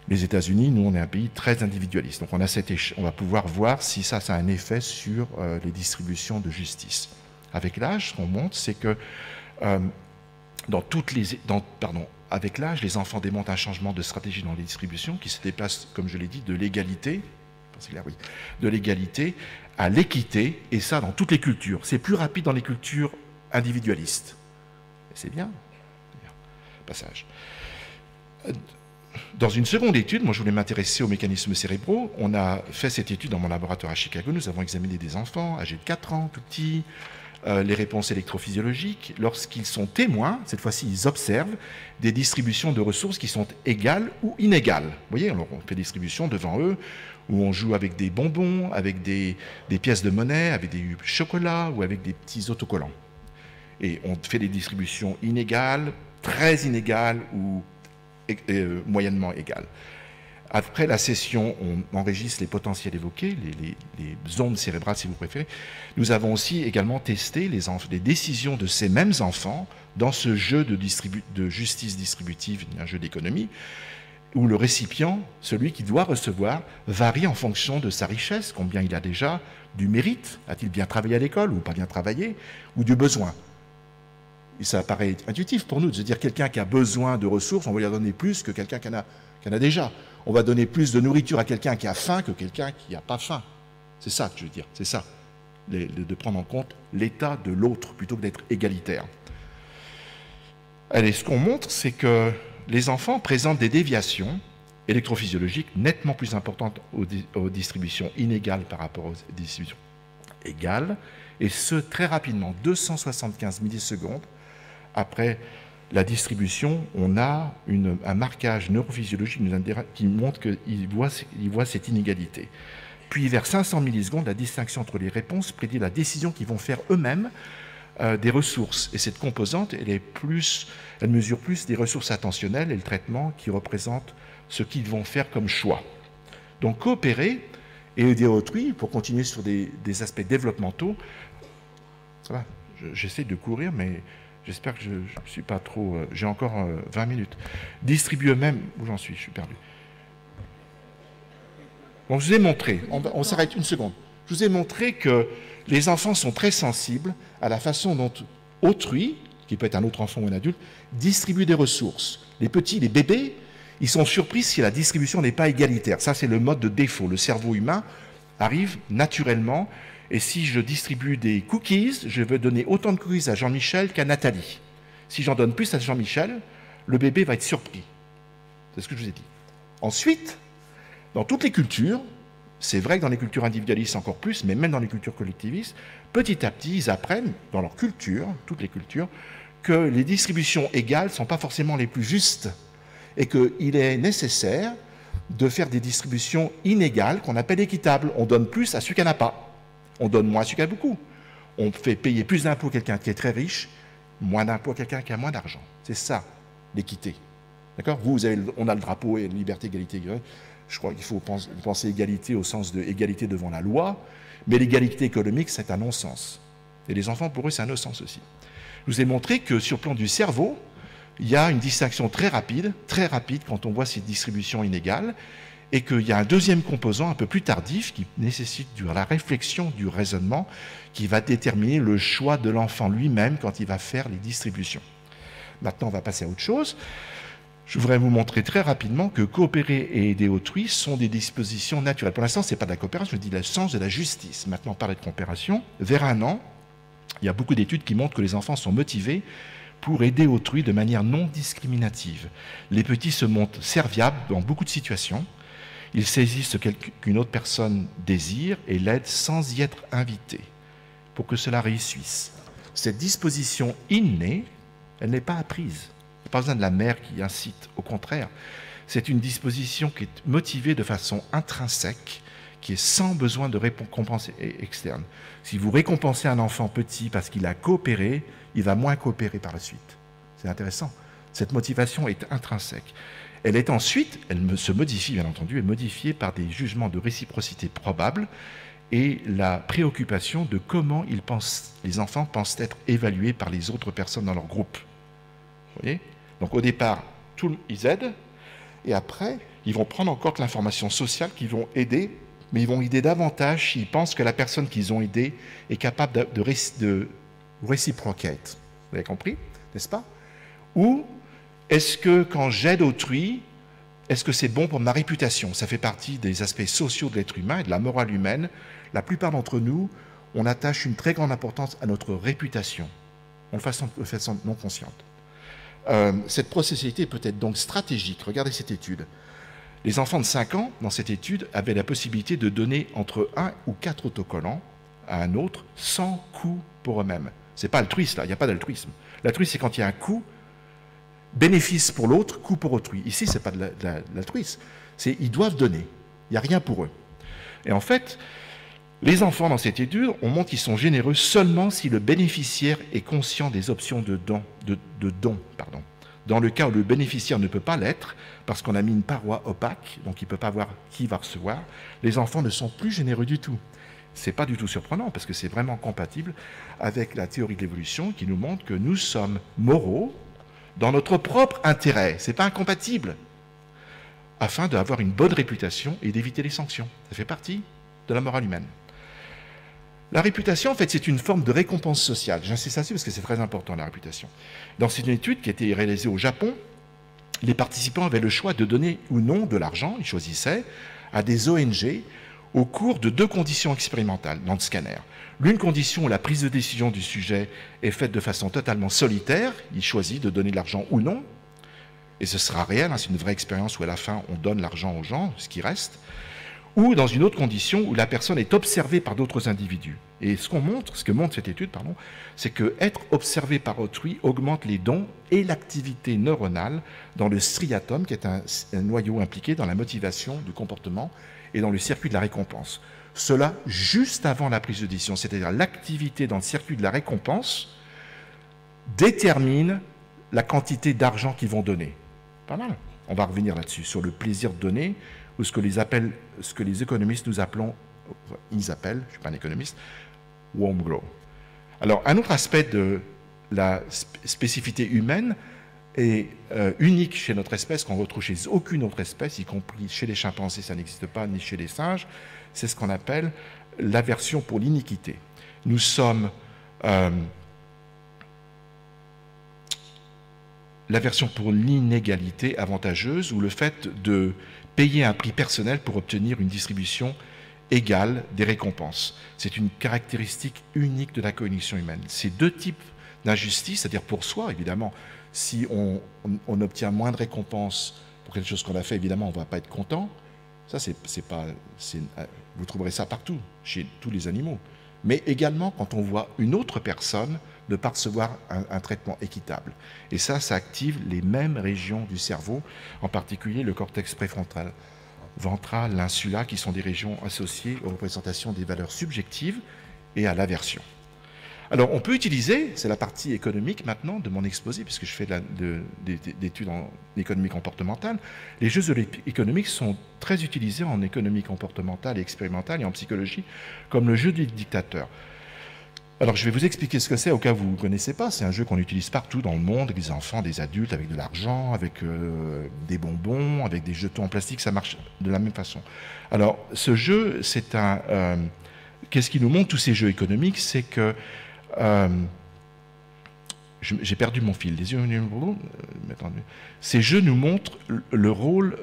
Les États-Unis, nous, on est un pays très individualiste. Donc on va pouvoir voir si ça a un effet sur les distributions de justice. Avec l'âge, ce qu'on montre, c'est que avec l'âge, les enfants démontrent un changement de stratégie dans les distributions qui se dépasse, comme je l'ai dit, de l'égalité, de l'égalité à l'équité, et ça dans toutes les cultures. C'est plus rapide dans les cultures individualistes. C'est bien. Passage. Dans une seconde étude, moi je voulais m'intéresser aux mécanismes cérébraux. On a fait cette étude dans mon laboratoire à Chicago. Nous avons examiné des enfants âgés de 4 ans, tout petits, les réponses électrophysiologiques. Lorsqu'ils sont témoins, cette fois-ci ils observent des distributions de ressources qui sont égales ou inégales. Vous voyez, alors on fait des distributions devant eux où on joue avec des bonbons, avec des pièces de monnaie, avec des chocolats ou avec des petits autocollants. Et on fait des distributions inégales, très inégales ou moyennement égales. Après la session, on enregistre les potentiels évoqués, les ondes cérébrales si vous préférez. Nous avons aussi également testé les décisions de ces mêmes enfants dans ce jeu de justice distributive, un jeu d'économie, où le récipient, celui qui doit recevoir, varie en fonction de sa richesse, combien il a déjà, du mérite, a-t-il bien travaillé à l'école ou pas bien travaillé, ou du besoin. Et ça paraît intuitif pour nous de se dire quelqu'un qui a besoin de ressources, on va lui en donner plus que quelqu'un qui en a déjà. On va donner plus de nourriture à quelqu'un qui a faim que quelqu'un qui n'a pas faim. C'est ça que je veux dire, c'est ça, de prendre en compte l'état de l'autre plutôt que d'être égalitaire. Allez, ce qu'on montre, c'est que les enfants présentent des déviations électrophysiologiques nettement plus importantes aux distributions inégales par rapport aux distributions égales, et ce, très rapidement, 275 millisecondes après la distribution, on a un marquage neurophysiologique qui montre qu'il voit cette inégalité. Puis vers 500 millisecondes, la distinction entre les réponses prédit la décision qu'ils vont faire eux-mêmes des ressources. Et cette composante, elle mesure plus des ressources attentionnelles et le traitement qui représente ce qu'ils vont faire comme choix. Donc coopérer et aider autrui, pour continuer sur des aspects développementaux, ça va, j'essaie de courir, mais j'espère que je ne suis pas trop... j'ai encore 20 minutes. Distribuer eux-mêmes... Où j'en suis? Je suis perdu. Bon, je vous ai montré, on s'arrête une seconde. Je vous ai montré que les enfants sont très sensibles à la façon dont autrui, qui peut être un autre enfant ou un adulte, distribue des ressources. Les petits, les bébés, ils sont surpris si la distribution n'est pas égalitaire. Ça, c'est le mode de défaut. Le cerveau humain arrive naturellement, et si je distribue des cookies, je veux donner autant de cookies à Jean-Michel qu'à Nathalie. Si j'en donne plus à Jean-Michel, le bébé va être surpris. C'est ce que je vous ai dit. Ensuite, dans toutes les cultures, c'est vrai que dans les cultures individualistes encore plus, mais même dans les cultures collectivistes, petit à petit, ils apprennent, dans leur culture, toutes les cultures, que les distributions égales ne sont pas forcément les plus justes et qu'il est nécessaire de faire des distributions inégales qu'on appelle équitables. On donne plus à celui qui n'en a pas. On donne moins à celui qui a beaucoup. On fait payer plus d'impôts à quelqu'un qui est très riche, moins d'impôts à quelqu'un qui a moins d'argent. C'est ça, l'équité. D'accord ? On a le drapeau et liberté, égalité. Je crois qu'il faut penser égalité au sens de égalité devant la loi, mais l'égalité économique, c'est un non-sens. Et les enfants, pour eux, c'est un non-sens aussi. Je vous ai montré que sur le plan du cerveau, il y a une distinction très rapide quand on voit ces distributions inégales, et qu'il y a un deuxième composant un peu plus tardif qui nécessite de la réflexion, du raisonnement, qui va déterminer le choix de l'enfant lui-même quand il va faire les distributions. Maintenant, on va passer à autre chose. Je voudrais vous montrer très rapidement que coopérer et aider autrui sont des dispositions naturelles. Pour l'instant, ce n'est pas de la coopération, je dis le sens de la justice. Maintenant, on parle de coopération. Vers 1 an, il y a beaucoup d'études qui montrent que les enfants sont motivés pour aider autrui de manière non discriminative. Les petits se montrent serviables dans beaucoup de situations. Ils saisissent ce qu'une autre personne désire et l'aident sans y être invités pour que cela réussisse. Cette disposition innée, elle n'est pas apprise. Il n'y a pas besoin de la mère qui incite. Au contraire, c'est une disposition qui est motivée de façon intrinsèque, qui est sans besoin de récompense externe. Si vous récompensez un enfant petit parce qu'il a coopéré, il va moins coopérer par la suite. C'est intéressant. Cette motivation est intrinsèque. Elle est ensuite, se modifie bien entendu, elle est modifiée par des jugements de réciprocité probable et la préoccupation de comment les enfants pensent être évalués par les autres personnes dans leur groupe. Vous voyez ? Donc au départ, ils aident, et après, ils vont prendre encore de l'information sociale qu'ils vont aider, mais ils vont aider davantage s'ils pensent que la personne qu'ils ont aidée est capable de réciprocate. Vous avez compris, n'est-ce pas? Ou est-ce que quand j'aide autrui, est-ce que c'est bon pour ma réputation? Ça fait partie des aspects sociaux de l'être humain et de la morale humaine. La plupart d'entre nous, on attache une très grande importance à notre réputation, de façon non consciente. Cette processualité peut être donc stratégique. Regardez cette étude. Les enfants de 5 ans, dans cette étude, avaient la possibilité de donner entre 1 ou 4 autocollants à un autre sans coût pour eux-mêmes. Ce n'est pas altruiste, là, il n'y a pas d'altruisme. L'altruisme, c'est quand il y a un coût, bénéfice pour l'autre, coût pour autrui. Ici, ce n'est pas de l'altruisme. Ils doivent donner. Il n'y a rien pour eux. Et en fait, les enfants dans cette étude, on montre qu'ils sont généreux seulement si le bénéficiaire est conscient des options de don. Dans le cas où le bénéficiaire ne peut pas l'être, parce qu'on a mis une paroi opaque, donc il ne peut pas voir qui va recevoir, les enfants ne sont plus généreux du tout. Ce n'est pas du tout surprenant, parce que c'est vraiment compatible avec la théorie de l'évolution qui nous montre que nous sommes moraux dans notre propre intérêt. Ce n'est pas incompatible, afin d'avoir une bonne réputation et d'éviter les sanctions. Ça fait partie de la morale humaine. La réputation, en fait, c'est une forme de récompense sociale. J'insiste là-dessus parce que c'est très important, la réputation. Dans cette étude qui a été réalisée au Japon, les participants avaient le choix de donner ou non de l'argent, ils choisissaient, à des ONG au cours de 2 conditions expérimentales dans le scanner. L'une condition où la prise de décision du sujet est faite de façon totalement solitaire, il choisit de donner de l'argent ou non, et ce sera réel, c'est une vraie expérience où à la fin on donne l'argent aux gens, ce qui reste, ou dans une autre condition où la personne est observée par d'autres individus. Et ce que montre cette étude, c'est que être observé par autrui augmente les dons et l'activité neuronale dans le striatum, qui est un noyau impliqué dans la motivation du comportement et dans le circuit de la récompense. Cela juste avant la prise de décision, c'est-à-dire l'activité dans le circuit de la récompense détermine la quantité d'argent qu'ils vont donner. Pas mal. On va revenir là-dessus, sur le plaisir de donner, ou ce que les économistes nous appellent, je ne suis pas un économiste, warm glow. Alors, un autre aspect de la spécificité humaine est unique chez notre espèce, qu'on retrouve chez aucune autre espèce, y compris chez les chimpanzés, ça n'existe pas, ni chez les singes, c'est ce qu'on appelle l'aversion pour l'iniquité. Nous sommes l'aversion pour l'inégalité avantageuse ou le fait de payer un prix personnel pour obtenir une distribution égale des récompenses. C'est une caractéristique unique de la cognition humaine. Ces deux types d'injustice, c'est-à-dire pour soi, évidemment, si on obtient moins de récompenses pour quelque chose qu'on a fait, évidemment, on ne va pas être content. Ça, vous trouverez ça partout, chez tous les animaux. Mais également quand on voit une autre personne ne pas recevoir un traitement équitable. Et ça active les mêmes régions du cerveau, en particulier le cortex préfrontal, ventral, l'insula, qui sont des régions associées aux représentations des valeurs subjectives et à l'aversion. Alors, on peut utiliser, c'est la partie économique maintenant de mon exposé, puisque je fais des études en économie comportementale, les jeux économiques sont très utilisés en économie comportementale et expérimentale et en psychologie, comme le jeu du dictateur. Alors, je vais vous expliquer ce que c'est, au cas où vous ne connaissez pas. C'est un jeu qu'on utilise partout dans le monde, avec des enfants, des adultes, avec de l'argent, avec des bonbons, avec des jetons en plastique, ça marche de la même façon. Alors, ce jeu, c'est qu'est-ce qui nous montre tous ces jeux économiques? C'est que j'ai perdu mon fil. Ces jeux nous montrent le rôle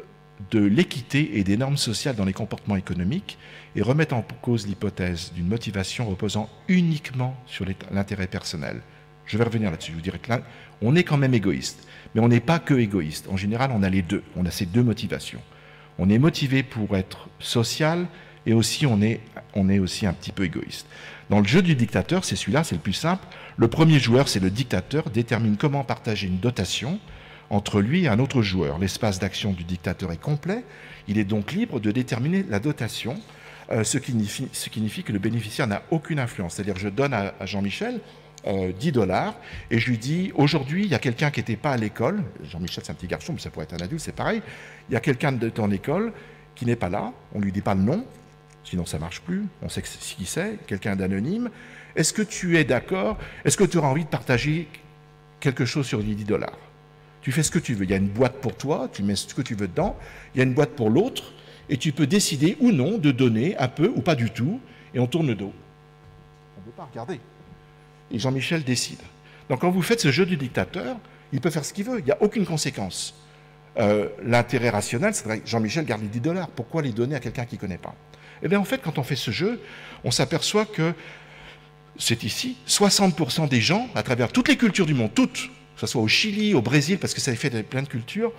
de l'équité et des normes sociales dans les comportements économiques et remettent en cause l'hypothèse d'une motivation reposant uniquement sur l'intérêt personnel. Je vais revenir là-dessus. Je vous dirais que là, on est quand même égoïste, mais on n'est pas que égoïste. En général, on a les deux. On a ces deux motivations. On est motivé pour être social et aussi on est aussi un petit peu égoïste. Dans le jeu du dictateur, c'est celui-là, c'est le plus simple. Le premier joueur, c'est le dictateur, détermine comment partager une dotation entre lui et un autre joueur. L'espace d'action du dictateur est complet. Il est donc libre de déterminer la dotation, ce qui signifie que le bénéficiaire n'a aucune influence. C'est-à-dire, je donne à Jean-Michel $10 et je lui dis, aujourd'hui, il y a quelqu'un qui n'était pas à l'école. Jean-Michel, c'est un petit garçon, mais ça pourrait être un adulte, c'est pareil. Il y a quelqu'un de ton école qui n'est pas là. On ne lui dit pas le nom. Sinon, ça ne marche plus. On sait qui c'est, quelqu'un d'anonyme. Est-ce que tu es d'accord? Est-ce que tu auras envie de partager quelque chose sur les $10? Tu fais ce que tu veux. Il y a une boîte pour toi, tu mets ce que tu veux dedans. Il y a une boîte pour l'autre. Et tu peux décider ou non de donner un peu ou pas du tout. Et on tourne le dos. On ne peut pas regarder. Et Jean-Michel décide. Donc, quand vous faites ce jeu du dictateur, il peut faire ce qu'il veut. Il n'y a aucune conséquence. L'intérêt rationnel, c'est que Jean-Michel garde les $10. Pourquoi les donner à quelqu'un qui ne connaît pas? Eh bien, en fait, quand on fait ce jeu, on s'aperçoit que c'est ici, 60% des gens, à travers toutes les cultures du monde, toutes, que ce soit au Chili, au Brésil, parce que ça fait plein de cultures,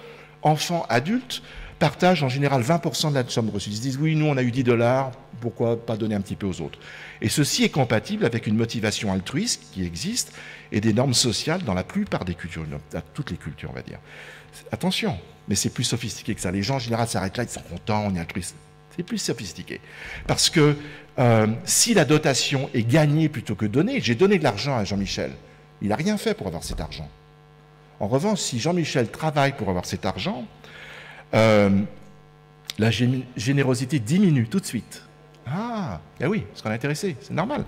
enfants, adultes, partagent en général 20% de la somme reçue. Ils se disent, oui, nous, on a eu $10, pourquoi pas donner un petit peu aux autres? Et ceci est compatible avec une motivation altruiste qui existe et des normes sociales dans la plupart des cultures, dans toutes les cultures, on va dire. Attention, mais c'est plus sophistiqué que ça. Les gens, en général, s'arrêtent là, ils sont contents, on est altruiste. C'est plus sophistiqué. Parce que si la dotation est gagnée plutôt que donnée, j'ai donné de l'argent à Jean-Michel, il n'a rien fait pour avoir cet argent. En revanche, si Jean-Michel travaille pour avoir cet argent, la générosité diminue tout de suite. Ah, ben oui, parce qu'on est intéressé, c'est normal.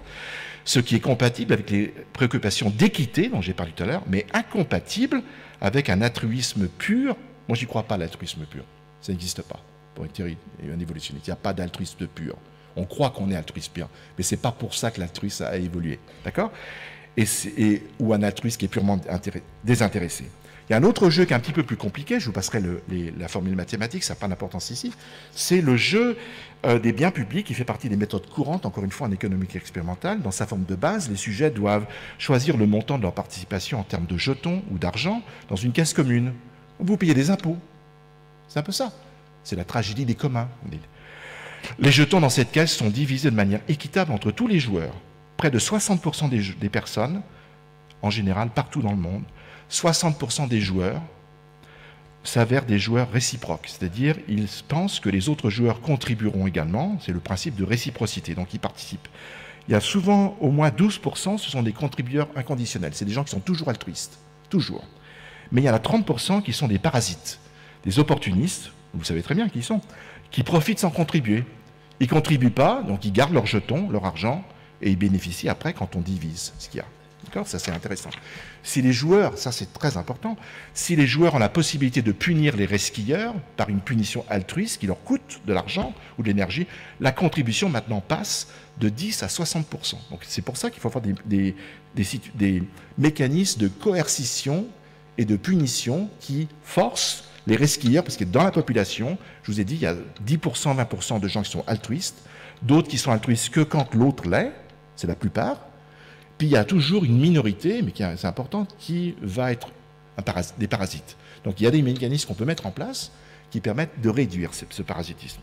Ce qui est compatible avec les préoccupations d'équité dont j'ai parlé tout à l'heure, mais incompatible avec un altruisme pur. Moi, j'y crois pas, l'altruisme pur. Ça n'existe pas. Pour une théorie et un évolutionniste, il n'y a pas d'altruisme pur. On croit qu'on est altruiste pur, mais ce n'est pas pour ça que l'altruisme a évolué. D'accord? Ou un altruiste qui est purement désintéressé. Il y a un autre jeu qui est un petit peu plus compliqué, je vous passerai la formule mathématique, ça n'a pas d'importance ici, c'est le jeu des biens publics qui fait partie des méthodes courantes, encore une fois en économique expérimentale. Dans sa forme de base, les sujets doivent choisir le montant de leur participation en termes de jetons ou d'argent dans une caisse commune. Vous payez des impôts. C'est un peu ça. C'est la tragédie des communs. Les jetons dans cette caisse sont divisés de manière équitable entre tous les joueurs. Près de 60% des personnes, en général, partout dans le monde, 60% des joueurs s'avèrent des joueurs réciproques, c'est-à-dire ils pensent que les autres joueurs contribueront également, c'est le principe de réciprocité, donc ils participent. Il y a souvent au moins 12%, ce sont des contributeurs inconditionnels, c'est des gens qui sont toujours altruistes, toujours. Mais il y en a 30% qui sont des parasites, des opportunistes, vous savez très bien qui ils sont, qui profitent sans contribuer. Ils ne contribuent pas, donc ils gardent leurs jetons, leur argent, et ils bénéficient après quand on divise ce qu'il y a. D'accord ? Ça, c'est intéressant. Si les joueurs, ça c'est très important, si les joueurs ont la possibilité de punir les resquilleurs par une punition altruiste qui leur coûte de l'argent ou de l'énergie, la contribution maintenant passe de 10 à 60%. Donc c'est pour ça qu'il faut avoir des mécanismes de coercition et de punition qui forcent les resquilleurs, parce que dans la population, je vous ai dit, il y a 10%, 20% de gens qui sont altruistes, d'autres qui sont altruistes que quand l'autre l'est, c'est la plupart. Puis il y a toujours une minorité, mais c'est important, qui va être des parasites. Donc il y a des mécanismes qu'on peut mettre en place qui permettent de réduire ce parasitisme.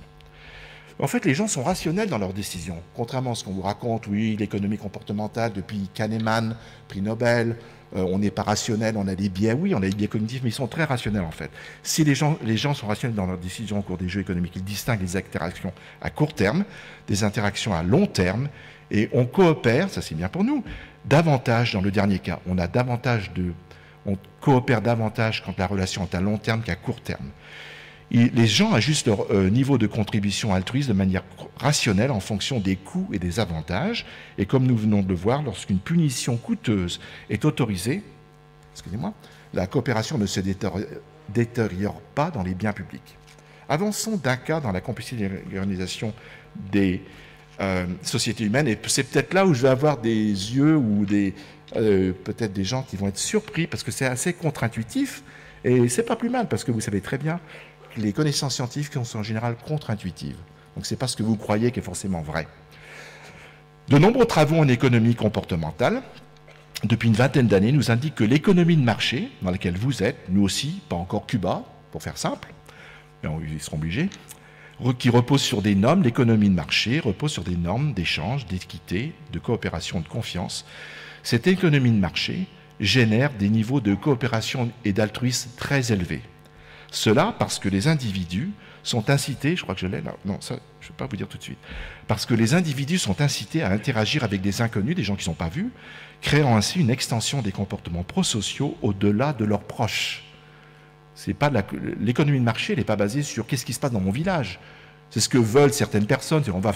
En fait, les gens sont rationnels dans leurs décisions. Contrairement à ce qu'on vous raconte, oui, l'économie comportementale, depuis Kahneman, prix Nobel, on n'est pas rationnel, on a des biais, oui, on a des biais cognitifs, mais ils sont très rationnels en fait. Si les gens sont rationnels dans leurs décisions au cours des jeux économiques, ils distinguent les interactions à court terme, des interactions à long terme, et on coopère, ça c'est bien pour nous, davantage dans le dernier cas. On coopère davantage quand la relation est à long terme qu'à court terme. Les gens ajustent leur niveau de contribution altruiste de manière rationnelle en fonction des coûts et des avantages. Et comme nous venons de le voir, lorsqu'une punition coûteuse est autorisée, excusez-moi, la coopération ne se détériore pas dans les biens publics. Avançons d'un cas dans la complexité de l'organisation des sociétés humaines. Et c'est peut-être là où je vais avoir des yeux ou peut-être des gens qui vont être surpris parce que c'est assez contre-intuitif. Et c'est pas plus mal parce que vous savez très bien les connaissances scientifiques sont en général contre-intuitives. Donc ce n'est pas ce que vous croyez qui est forcément vrai. De nombreux travaux en économie comportementale, depuis une vingtaine d'années, nous indiquent que l'économie de marché, dans laquelle vous êtes, nous aussi, pas encore Cuba, pour faire simple, mais ils seront obligés, qui repose sur des normes, l'économie de marché repose sur des normes d'échange, d'équité, de coopération, de confiance. Cette économie de marché génère des niveaux de coopération et d'altruisme très élevés. Cela parce que les individus sont incités, je crois que je l'ai là, non, ça, je ne vais pas vous dire tout de suite, parce que les individus sont incités à interagir avec des inconnus, des gens qui ne sont pas vus, créant ainsi une extension des comportements prosociaux au-delà de leurs proches. L'économie de marché, elle n'est pas basée sur qu'est-ce qui se passe dans mon village. C'est ce que veulent certaines personnes. On va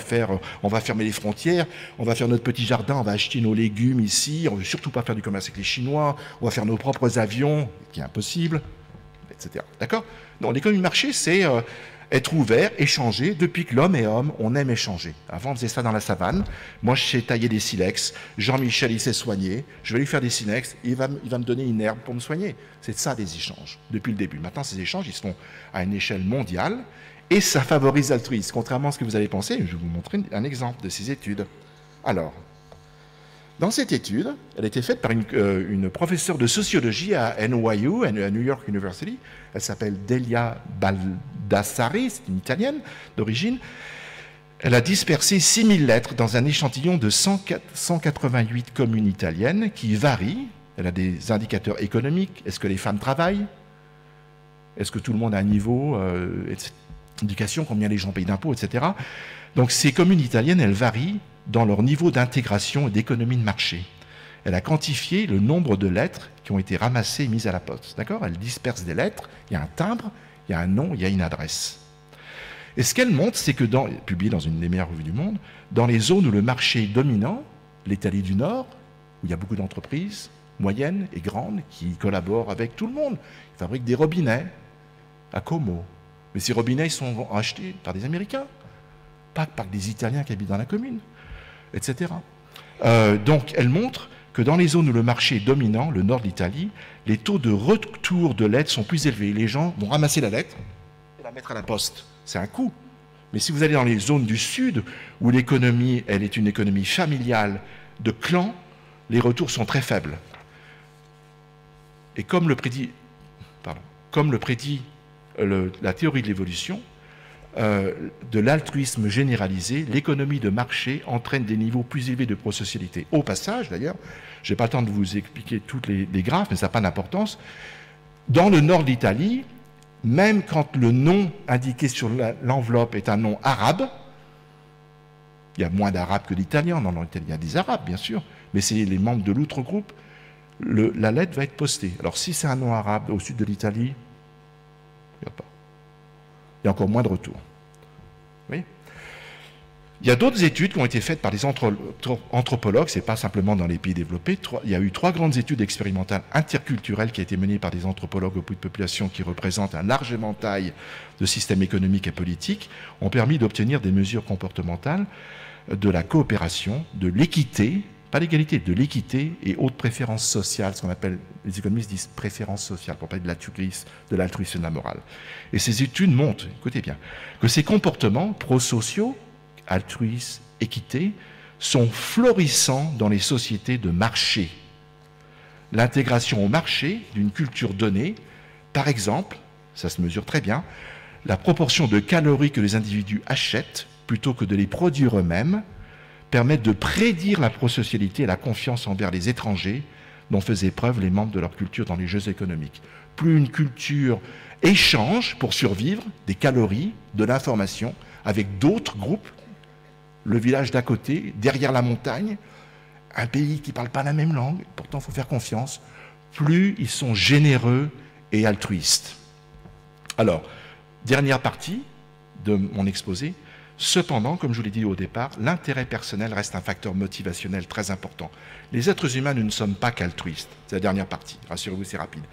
fermer les frontières, on va faire notre petit jardin, on va acheter nos légumes ici, on ne veut surtout pas faire du commerce avec les Chinois, on va faire nos propres avions, qui est impossible, etc. D'accord ? Donc l'économie de marché, c'est être ouvert, échanger. Depuis que l'homme est homme, on aime échanger. Avant, on faisait ça dans la savane. Moi, je sais tailler des silex. Jean-Michel, il sait soigner. Je vais lui faire des silex. Il va me donner une herbe pour me soigner. C'est ça, des échanges, depuis le début. Maintenant, ces échanges, ils sont à une échelle mondiale. Et ça favorise l'altruisme. Contrairement à ce que vous allez penser, je vais vous montrer un exemple de ces études. Alors, dans cette étude, elle a été faite par une professeure de sociologie à NYU, à New York University. Elle s'appelle Delia Baldassari, c'est une italienne d'origine. Elle a dispersé 6000 lettres dans un échantillon de 188 communes italiennes qui varient. Elle a des indicateurs économiques. Est-ce que les femmes travaillent? Est-ce que tout le monde a un niveau d'éducation? Combien les gens payent d'impôts, etc. Donc ces communes italiennes, elles varient dans leur niveau d'intégration et d'économie de marché. Elle a quantifié le nombre de lettres qui ont été ramassées et mises à la poste. D'accord ? Elle disperse des lettres, il y a un timbre, il y a un nom, il y a une adresse. Et ce qu'elle montre, c'est que, publié dans une des meilleures revues du monde, dans les zones où le marché est dominant, l'Italie du Nord, où il y a beaucoup d'entreprises moyennes et grandes qui collaborent avec tout le monde, ils fabriquent des robinets à Como. Mais ces robinets, ils sont achetés par des Américains, pas par des Italiens qui habitent dans la commune, etc. Donc, elle montre que dans les zones où le marché est dominant, le nord de l'Italie, les taux de retour de lettres sont plus élevés. Les gens vont ramasser la lettre et la mettre à la poste. C'est un coût. Mais si vous allez dans les zones du sud, où l'économie, elle est une économie familiale de clans, les retours sont très faibles. Et comme le prédit la théorie de l'évolution, de l'altruisme généralisé, l'économie de marché entraîne des niveaux plus élevés de prosocialité. Au passage, d'ailleurs, je n'ai pas le temps de vous expliquer tous les graphes, mais ça n'a pas d'importance. Dans le nord de l'Italie, même quand le nom indiqué sur l'enveloppe est un nom arabe, il y a moins d'arabes que d'italien, dans l'Italie il y a des arabes bien sûr, mais c'est les membres de l'autre groupe, la lettre va être postée. Alors si c'est un nom arabe au sud de l'Italie, il n'y a pas. Il y a encore moins de retours. Vous voyez ? Il y a d'autres études qui ont été faites par des anthropologues, ce n'est pas simplement dans les pays développés. Il y a eu 3 grandes études expérimentales interculturelles qui ont été menées par des anthropologues au bout de population qui représentent un large éventail de systèmes économiques et politiques, ont permis d'obtenir des mesures comportementales de la coopération, de l'équité, pas l'égalité, de l'équité et haute préférence sociale, ce qu'on appelle, les économistes disent préférence sociale, pour parler de l'altruisme et de la morale. Et ces études montrent, écoutez bien, que ces comportements prosociaux, altruisme, équité, sont florissants dans les sociétés de marché. L'intégration au marché d'une culture donnée, par exemple, ça se mesure très bien, la proportion de calories que les individus achètent plutôt que de les produire eux-mêmes permettent de prédire la prosocialité et la confiance envers les étrangers dont faisaient preuve les membres de leur culture dans les jeux économiques. Plus une culture échange pour survivre des calories, de l'information avec d'autres groupes, le village d'à côté, derrière la montagne, un pays qui ne parle pas la même langue, pourtant il faut faire confiance, plus ils sont généreux et altruistes. Alors, dernière partie de mon exposé, cependant, comme je vous l'ai dit au départ, l'intérêt personnel reste un facteur motivationnel très important. Les êtres humains, nous ne sommes pas qu'altruistes. C'est la dernière partie, rassurez-vous, c'est rapide.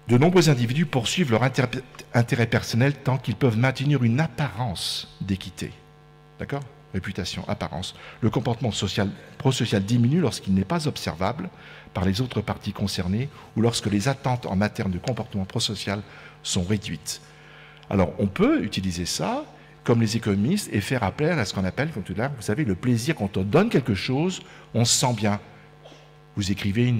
De nombreux individus poursuivent leur intérêt personnel tant qu'ils peuvent maintenir une apparence d'équité. D'accord ? Réputation, apparence. Le comportement prosocial diminue lorsqu'il n'est pas observable par les autres parties concernées ou lorsque les attentes en matière de comportement prosocial sont réduites. Alors, on peut utiliser ça, comme les économistes, et faire appel à ce qu'on appelle, comme tout à l'heure, vous savez, le plaisir. Quand on donne quelque chose, on se sent bien. Vous écrivez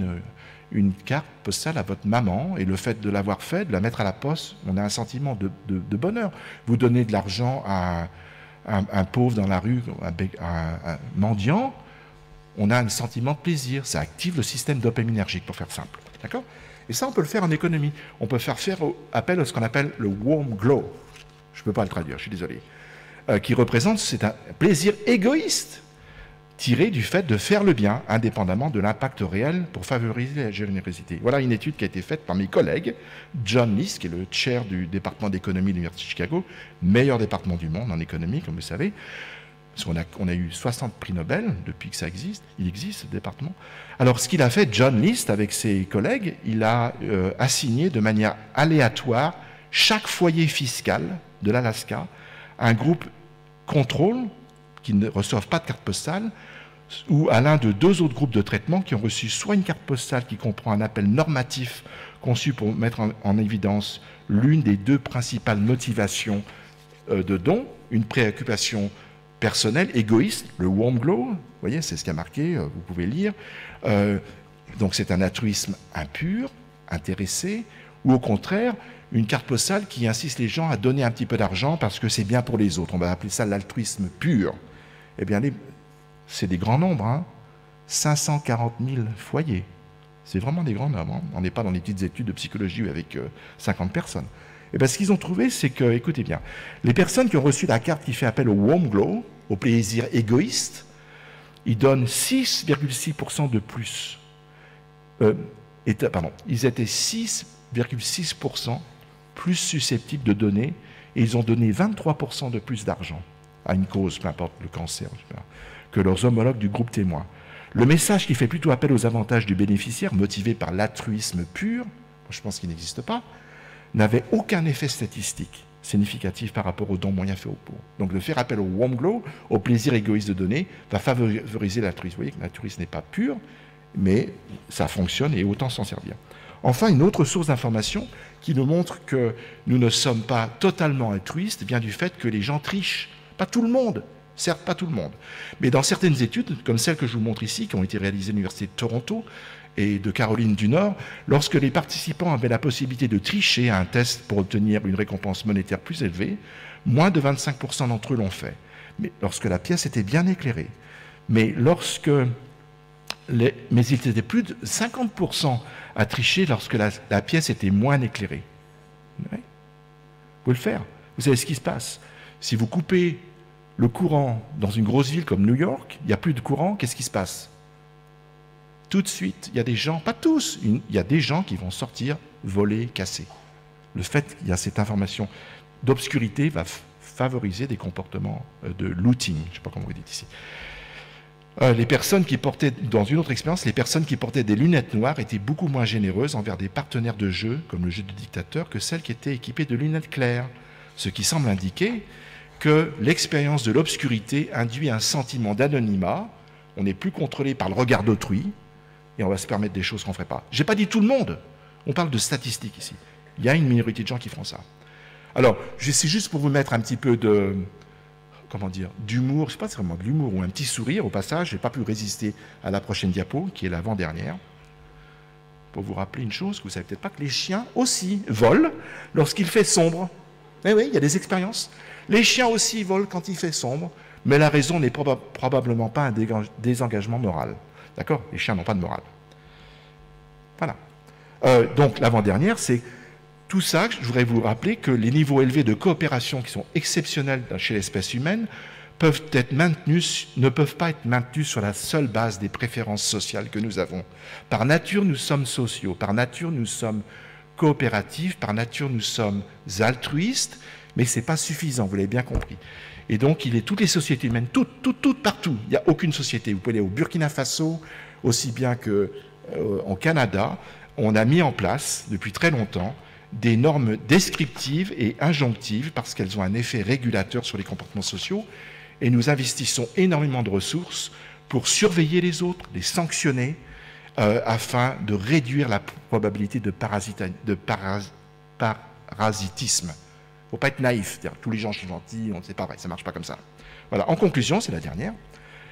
une carte postale à votre maman, et le fait de l'avoir fait, de la mettre à la poste, on a un sentiment de bonheur. Vous donnez de l'argent à un pauvre dans la rue, un mendiant, on a un sentiment de plaisir. Ça active le système dopaminergique, pour faire simple. D'accord ? Et ça, on peut le faire en économie. On peut faire appel à ce qu'on appelle le warm glow. Je ne peux pas le traduire, je suis désolé. Qui représente, c'est un plaisir égoïste tiré du fait de faire le bien, indépendamment de l'impact réel pour favoriser la générosité. Voilà une étude qui a été faite par mes collègues, John List, qui est le chair du département d'économie de l'Université de Chicago, meilleur département du monde en économie, comme vous savez. Parce qu'on a eu 60 prix Nobel depuis que ça existe. Il existe, ce département. Alors, ce qu'il a fait, John List, avec ses collègues, il a assigné de manière aléatoire chaque foyer fiscal de l'Alaska à un groupe contrôle qui ne reçoivent pas de carte postale ou à l'un de 2 autres groupes de traitement qui ont reçu soit une carte postale qui comprend un appel normatif conçu pour mettre en évidence l'une des 2 principales motivations de don, une préoccupation personnelle, égoïste, le warm glow, vous voyez, c'est ce qui a marqué, vous pouvez lire. Donc c'est un altruisme impur, intéressé, ou au contraire, une carte postale qui incite les gens à donner un petit peu d'argent parce que c'est bien pour les autres. On va appeler ça l'altruisme pur. Eh bien, c'est des grands nombres, hein. 540 000 foyers. C'est vraiment des grands nombres. Hein. On n'est pas dans les petites études de psychologie avec 50 personnes. Et bien, ce qu'ils ont trouvé, c'est que, écoutez bien, les personnes qui ont reçu la carte qui fait appel au warm glow, au plaisir égoïste, ils donnent 6,6% de plus. Ils étaient 6,6% plus susceptibles de donner, et ils ont donné 23% de plus d'argent à une cause, peu importe le cancer, que leurs homologues du groupe témoin. Le message qui fait plutôt appel aux avantages du bénéficiaire, motivé par l'altruisme pur, je pense qu'il n'existe pas, n'avait aucun effet statistique significatif par rapport aux dons moyens faits aux pauvres. Donc le faire appel au warm glow, au plaisir égoïste de donner, va favoriser l'altruisme. Vous voyez que l'altruisme n'est pas pur, mais ça fonctionne et autant s'en servir. Enfin, une autre source d'information qui nous montre que nous ne sommes pas totalement altruistes vient du fait que les gens trichent. Pas tout le monde, certes pas tout le monde, mais dans certaines études, comme celles que je vous montre ici, qui ont été réalisées à l'Université de Toronto et de Caroline du Nord, lorsque les participants avaient la possibilité de tricher à un test pour obtenir une récompense monétaire plus élevée, moins de 25% d'entre eux l'ont fait. Mais lorsque la pièce était bien éclairée. Mais ils étaient plus de 50% à tricher lorsque la pièce était moins éclairée. Ouais. Vous pouvez le faire. Vous savez ce qui se passe. Si vous coupez le courant dans une grosse ville comme New York, il n'y a plus de courant, qu'est-ce qui se passe? Tout de suite, il y a des gens, pas tous, il y a des gens qui vont sortir, voler, casser. Le fait qu'il y a cette information d'obscurité va favoriser des comportements de looting, je ne sais pas comment vous dites ici. Les personnes qui portaient, dans une autre expérience, les personnes qui portaient des lunettes noires étaient beaucoup moins généreuses envers des partenaires de jeu, comme le jeu de dictateur, que celles qui étaient équipées de lunettes claires, ce qui semble indiquer que l'expérience de l'obscurité induit un sentiment d'anonymat, on n'est plus contrôlé par le regard d'autrui, et on va se permettre des choses qu'on ne ferait pas. Je n'ai pas dit tout le monde, on parle de statistiques ici. Il y a une minorité de gens qui font ça. Alors, c'est juste pour vous mettre un petit peu de, comment dire, d'humour, je ne sais pas si c'est vraiment de l'humour ou un petit sourire au passage, je n'ai pas pu résister à la prochaine diapo, qui est l'avant-dernière, pour vous rappeler une chose, que vous ne savez peut-être pas que les chiens aussi volent lorsqu'il fait sombre. Eh oui, il y a des expériences. Les chiens aussi volent quand il fait sombre, mais la raison n'est probablement pas un désengagement moral. D'accord? Les chiens n'ont pas de morale. Voilà. Donc, l'avant-dernière, c'est tout ça. Je voudrais vous rappeler que les niveaux élevés de coopération qui sont exceptionnels chez l'espèce humaine ne peuvent pas être maintenus sur la seule base des préférences sociales que nous avons. Par nature, nous sommes sociaux. Par nature, nous sommes coopératifs. Par nature, nous sommes altruistes. Mais ce n'est pas suffisant, vous l'avez bien compris. Et donc, toutes les sociétés humaines, toutes, partout. Il n'y a aucune société. Vous pouvez aller au Burkina Faso, aussi bien qu'au Canada. On a mis en place, depuis très longtemps, des normes descriptives et injonctives parce qu'elles ont un effet régulateur sur les comportements sociaux. Et nous investissons énormément de ressources pour surveiller les autres, les sanctionner, afin de réduire la probabilité de parasitisme. Il ne faut pas être naïf, dire tous les gens sont gentils, c'est pas vrai, ça ne marche pas comme ça. Voilà. En conclusion, c'est la dernière,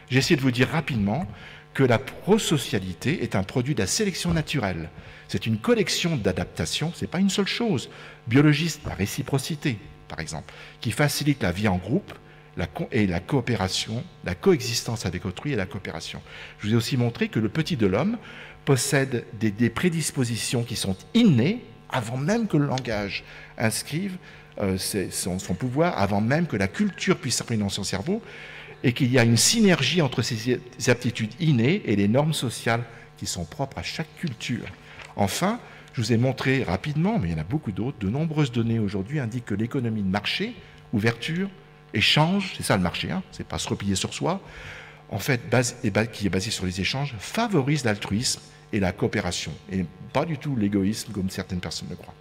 j'ai essayé de vous dire rapidement que la prosocialité est un produit de la sélection naturelle. C'est une collection d'adaptations, ce n'est pas une seule chose. Biologiste, la réciprocité, par exemple, qui facilite la vie en groupe et la coopération, la coexistence avec autrui et la coopération. Je vous ai aussi montré que le petit de l'homme possède des prédispositions qui sont innées avant même que le langage inscrive son pouvoir, avant même que la culture puisse s'imprimer dans son cerveau, et qu'il y a une synergie entre ces aptitudes innées et les normes sociales qui sont propres à chaque culture. Enfin, je vous ai montré rapidement, mais il y en a beaucoup d'autres, de nombreuses données aujourd'hui indiquent que l'économie de marché, ouverture, échange, c'est ça le marché, hein, c'est pas se replier sur soi, en fait, qui est basée sur les échanges, favorise l'altruisme et la coopération, et pas du tout l'égoïsme comme certaines personnes le croient.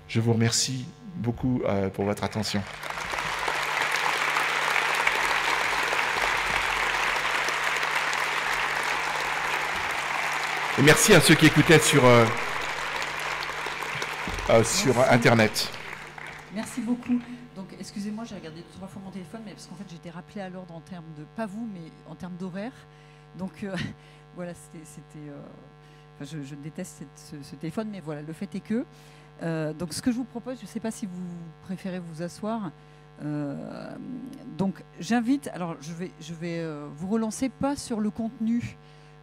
Je vous remercie beaucoup pour votre attention. Et merci à ceux qui écoutaient sur Internet. Merci beaucoup. Donc, excusez-moi, j'ai regardé 3 fois mon téléphone, mais parce qu'en fait, j'étais rappelée à l'ordre en termes de, pas vous, mais en termes d'horaire. Donc, voilà, c'était je déteste ce téléphone, mais voilà, le fait est que. Donc, ce que je vous propose, je ne sais pas si vous préférez vous asseoir. Donc, j'invite, alors je vais vous relancer pas sur le contenu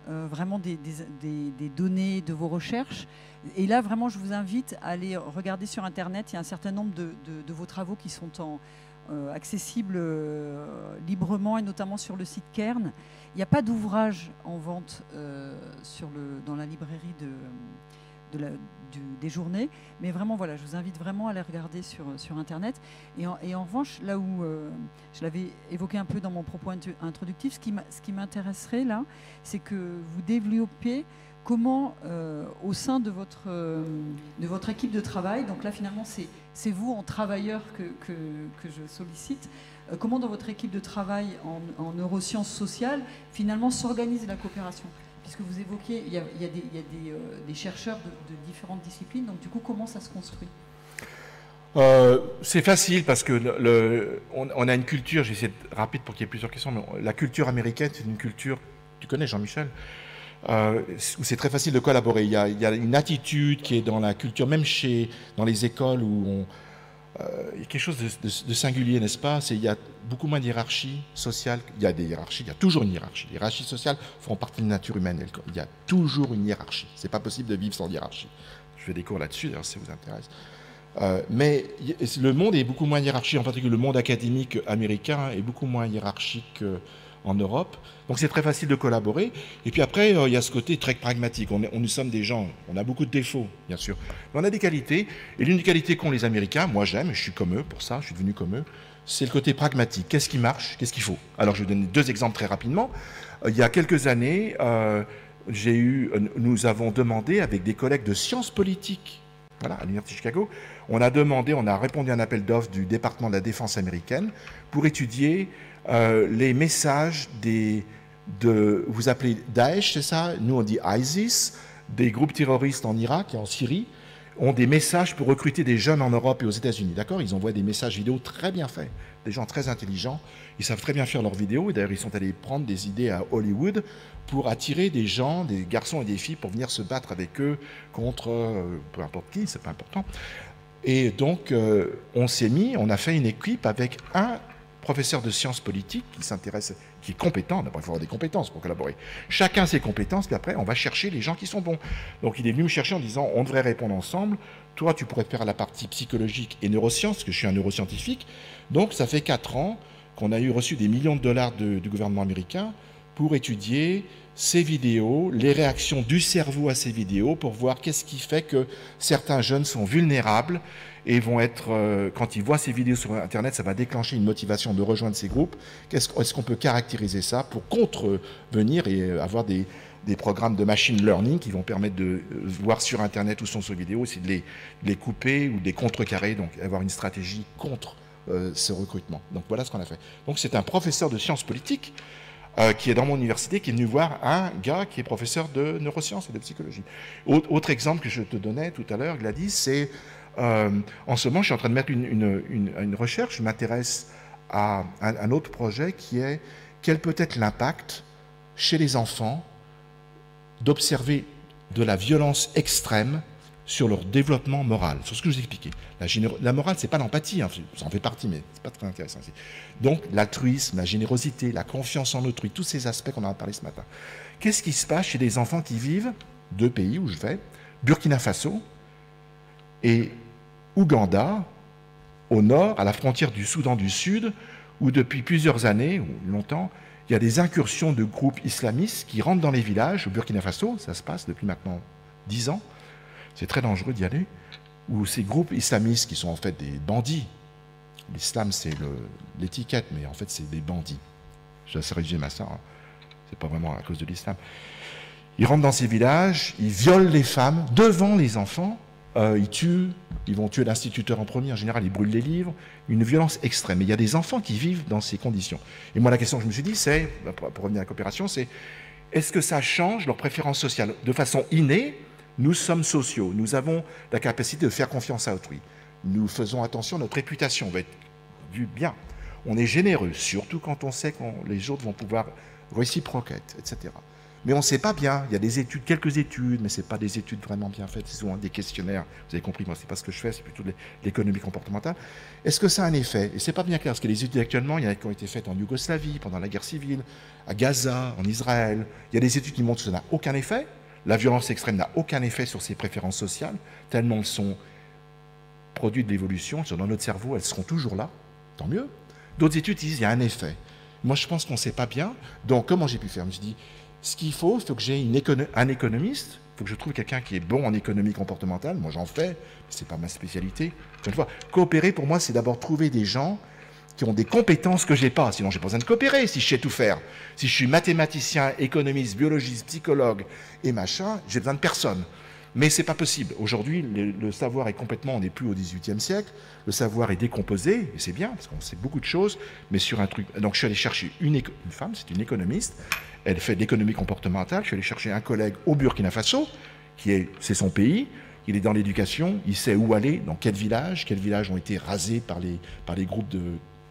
vraiment des données de vos recherches. Et là, vraiment, je vous invite à aller regarder sur Internet. Il y a un certain nombre de vos travaux qui sont accessibles librement, et notamment sur le site Cairn. Il n'y a pas d'ouvrage en vente dans la librairie des journées, mais vraiment, voilà, je vous invite vraiment à les regarder sur Internet. Et en revanche, là où je l'avais évoqué un peu dans mon propos introductif, ce qui m'intéresserait là, c'est que vous développiez comment, au sein de votre équipe de travail, donc là finalement c'est vous en travailleur que je sollicite, comment dans votre équipe de travail en neurosciences sociales, finalement s'organise la coopération? Puisque vous évoquiez, il y a des chercheurs de différentes disciplines, donc du coup, comment ça se construit? C'est facile parce que on a une culture, j'essaie de rapide pour qu'il y ait plusieurs questions, mais la culture américaine, c'est une culture, tu connais Jean-Michel, où c'est très facile de collaborer. Il y a une attitude qui est dans la culture, même dans les écoles où il y a quelque chose de singulier, n'est-ce pas? Il y a beaucoup moins de hiérarchie sociale. Il y a des hiérarchies, il y a toujours une hiérarchie. Les hiérarchies sociales font partie de la nature humaine. Il y a toujours une hiérarchie. Ce n'est pas possible de vivre sans hiérarchie. Je fais des cours là-dessus, d'ailleurs, si ça vous intéresse. Mais le monde est beaucoup moins hiérarchique, en particulier le monde académique américain est beaucoup moins hiérarchique qu'en Europe. Donc c'est très facile de collaborer. Et puis après, il y a ce côté très pragmatique. Nous sommes des gens, on a beaucoup de défauts, bien sûr. Mais on a des qualités. Et l'une des qualités qu'ont les Américains, moi j'aime, je suis comme eux pour ça, je suis devenu comme eux, c'est le côté pragmatique. Qu'est-ce qui marche? Qu'est-ce qu'il faut? Alors je vais vous donner 2 exemples très rapidement. Il y a quelques années, nous avons demandé avec des collègues de sciences politiques, voilà, à l'Université de Chicago, on a répondu à un appel d'offres du département de la défense américaine pour étudier les messages vous appelez Daesh, c'est ça? Nous on dit ISIS, des groupes terroristes en Irak et en Syrie ont des messages pour recruter des jeunes en Europe et aux États-Unis. D'accord? Ils envoient des messages vidéo très bien faits, des gens très intelligents. Ils savent très bien faire leurs vidéos. Et d'ailleurs, ils sont allés prendre des idées à Hollywood pour attirer des gens, des garçons et des filles, pour venir se battre avec eux contre peu importe qui, c'est pas important. Et donc, on a fait une équipe avec un professeur de sciences politiques qui s'intéresse, qui est compétent, d'abord il faut avoir des compétences pour collaborer. Chacun ses compétences, puis après on va chercher les gens qui sont bons. Donc il est venu me chercher en disant on devrait répondre ensemble, toi tu pourrais faire la partie psychologique et neurosciences, parce que je suis un neuroscientifique. Donc ça fait 4 ans qu'on a reçu des millions de dollars du gouvernement américain pour étudier ces vidéos, les réactions du cerveau à ces vidéos, pour voir qu'est-ce qui fait que certains jeunes sont vulnérables et vont être, quand ils voient ces vidéos sur Internet, ça va déclencher une motivation de rejoindre ces groupes. Est-ce qu'on peut caractériser ça pour contrevenir et avoir des programmes de machine learning qui vont permettre de voir sur Internet où sont ces vidéos, essayer de les couper ou de les contrecarrer, donc avoir une stratégie contre ce recrutement. Donc voilà ce qu'on a fait. Donc c'est un professeur de sciences politiques qui est dans mon université, qui est venu voir un gars qui est professeur de neurosciences et de psychologie. Autre exemple que je te donnais tout à l'heure, Gladys, c'est en ce moment, je suis en train de mettre une recherche, je m'intéresse à un autre projet qui est quel peut être l'impact chez les enfants d'observer de la violence extrême sur leur développement moral, sur ce que je vous ai expliqué. La morale, c'est pas l'empathie, hein, ça en fait partie, mais c'est pas très intéressant ici. Donc, l'altruisme, la générosité, la confiance en autrui, tous ces aspects qu'on en a parlé ce matin. Qu'est-ce qui se passe chez des enfants qui vivent, 2 pays où je vais, Burkina Faso et Ouganda, au nord, à la frontière du Soudan du Sud, où depuis plusieurs années, ou longtemps, il y a des incursions de groupes islamistes qui rentrent dans les villages, au Burkina Faso, ça se passe depuis maintenant 10 ans, c'est très dangereux d'y aller, où ces groupes islamistes qui sont en fait des bandits, l'islam c'est l'étiquette, mais en fait c'est des bandits, je vais résumer à ça, hein. C'est pas vraiment à cause de l'islam. Ils rentrent dans ces villages, ils violent les femmes devant les enfants, ils vont tuer l'instituteur en premier, en général ils brûlent les livres, une violence extrême. Et il y a des enfants qui vivent dans ces conditions. Et moi la question que je me suis dit, c'est, pour revenir à la coopération, c'est est-ce que ça change leur préférence sociale? De façon innée, nous sommes sociaux, nous avons la capacité de faire confiance à autrui. Nous faisons attention, notre réputation va être vue bien. On est généreux, surtout quand on sait que les autres vont pouvoir réciproquer, etc. Mais on ne sait pas bien. Il y a des études, quelques études, mais ce n'est pas des études vraiment bien faites. C'est souvent des questionnaires. Vous avez compris, moi, ce n'est pas ce que je fais, c'est plutôt l'économie comportementale. Est-ce que ça a un effet? Et ce n'est pas bien clair, parce que les études actuellement, il y en a qui ont été faites en Yougoslavie, pendant la guerre civile, à Gaza, en Israël. Il y a des études qui montrent que ça n'a aucun effet. La violence extrême n'a aucun effet sur ses préférences sociales, tellement elles sont produits de l'évolution, dans notre cerveau, elles seront toujours là, tant mieux. D'autres études disent qu'il y a un effet. Moi, je pense qu'on ne sait pas bien. Donc, comment j'ai pu faire? Je me suis dit, ce qu'il faut que j'ai un économiste, il faut que je trouve quelqu'un qui est bon en économie comportementale. Moi, j'en fais, mais ce n'est pas ma spécialité. Une fois, coopérer, pour moi, c'est d'abord trouver des gens qui ont des compétences que je n'ai pas. Sinon, je n'ai pas besoin de coopérer si je sais tout faire. Si je suis mathématicien, économiste, biologiste, psychologue et machin, j'ai besoin de personne. Mais ce n'est pas possible. Aujourd'hui, le savoir est complètement, on n'est plus au XVIIIe siècle, le savoir est décomposé, et c'est bien, parce qu'on sait beaucoup de choses, mais sur un truc... Donc je suis allé chercher une femme, c'est une économiste, elle fait de l'économie comportementale, je suis allé chercher un collègue au Burkina Faso, c'est son pays, il est dans l'éducation, il sait où aller, dans quels villages ont été rasés par les groupes de,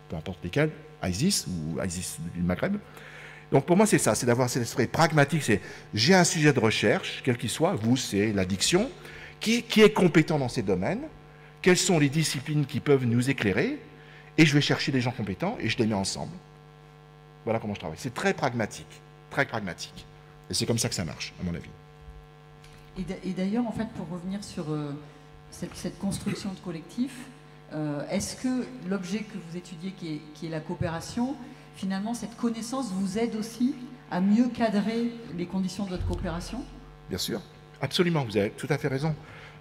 peu importe lesquels, ISIS ou ISIS du Maghreb. Donc pour moi, c'est ça, c'est d'avoir cet esprit pragmatique, c'est j'ai un sujet de recherche, quel qu'il soit, vous, c'est l'addiction, qui est compétent dans ces domaines, quelles sont les disciplines qui peuvent nous éclairer, et je vais chercher des gens compétents et je les mets ensemble. Voilà comment je travaille. C'est très pragmatique, très pragmatique. Et c'est comme ça que ça marche, à mon avis. Et d'ailleurs, en fait, pour revenir sur cette construction de collectif, est-ce que l'objet que vous étudiez, qui est la coopération, finalement, cette connaissance vous aide aussi à mieux cadrer les conditions de votre coopération? Bien sûr, absolument, vous avez tout à fait raison.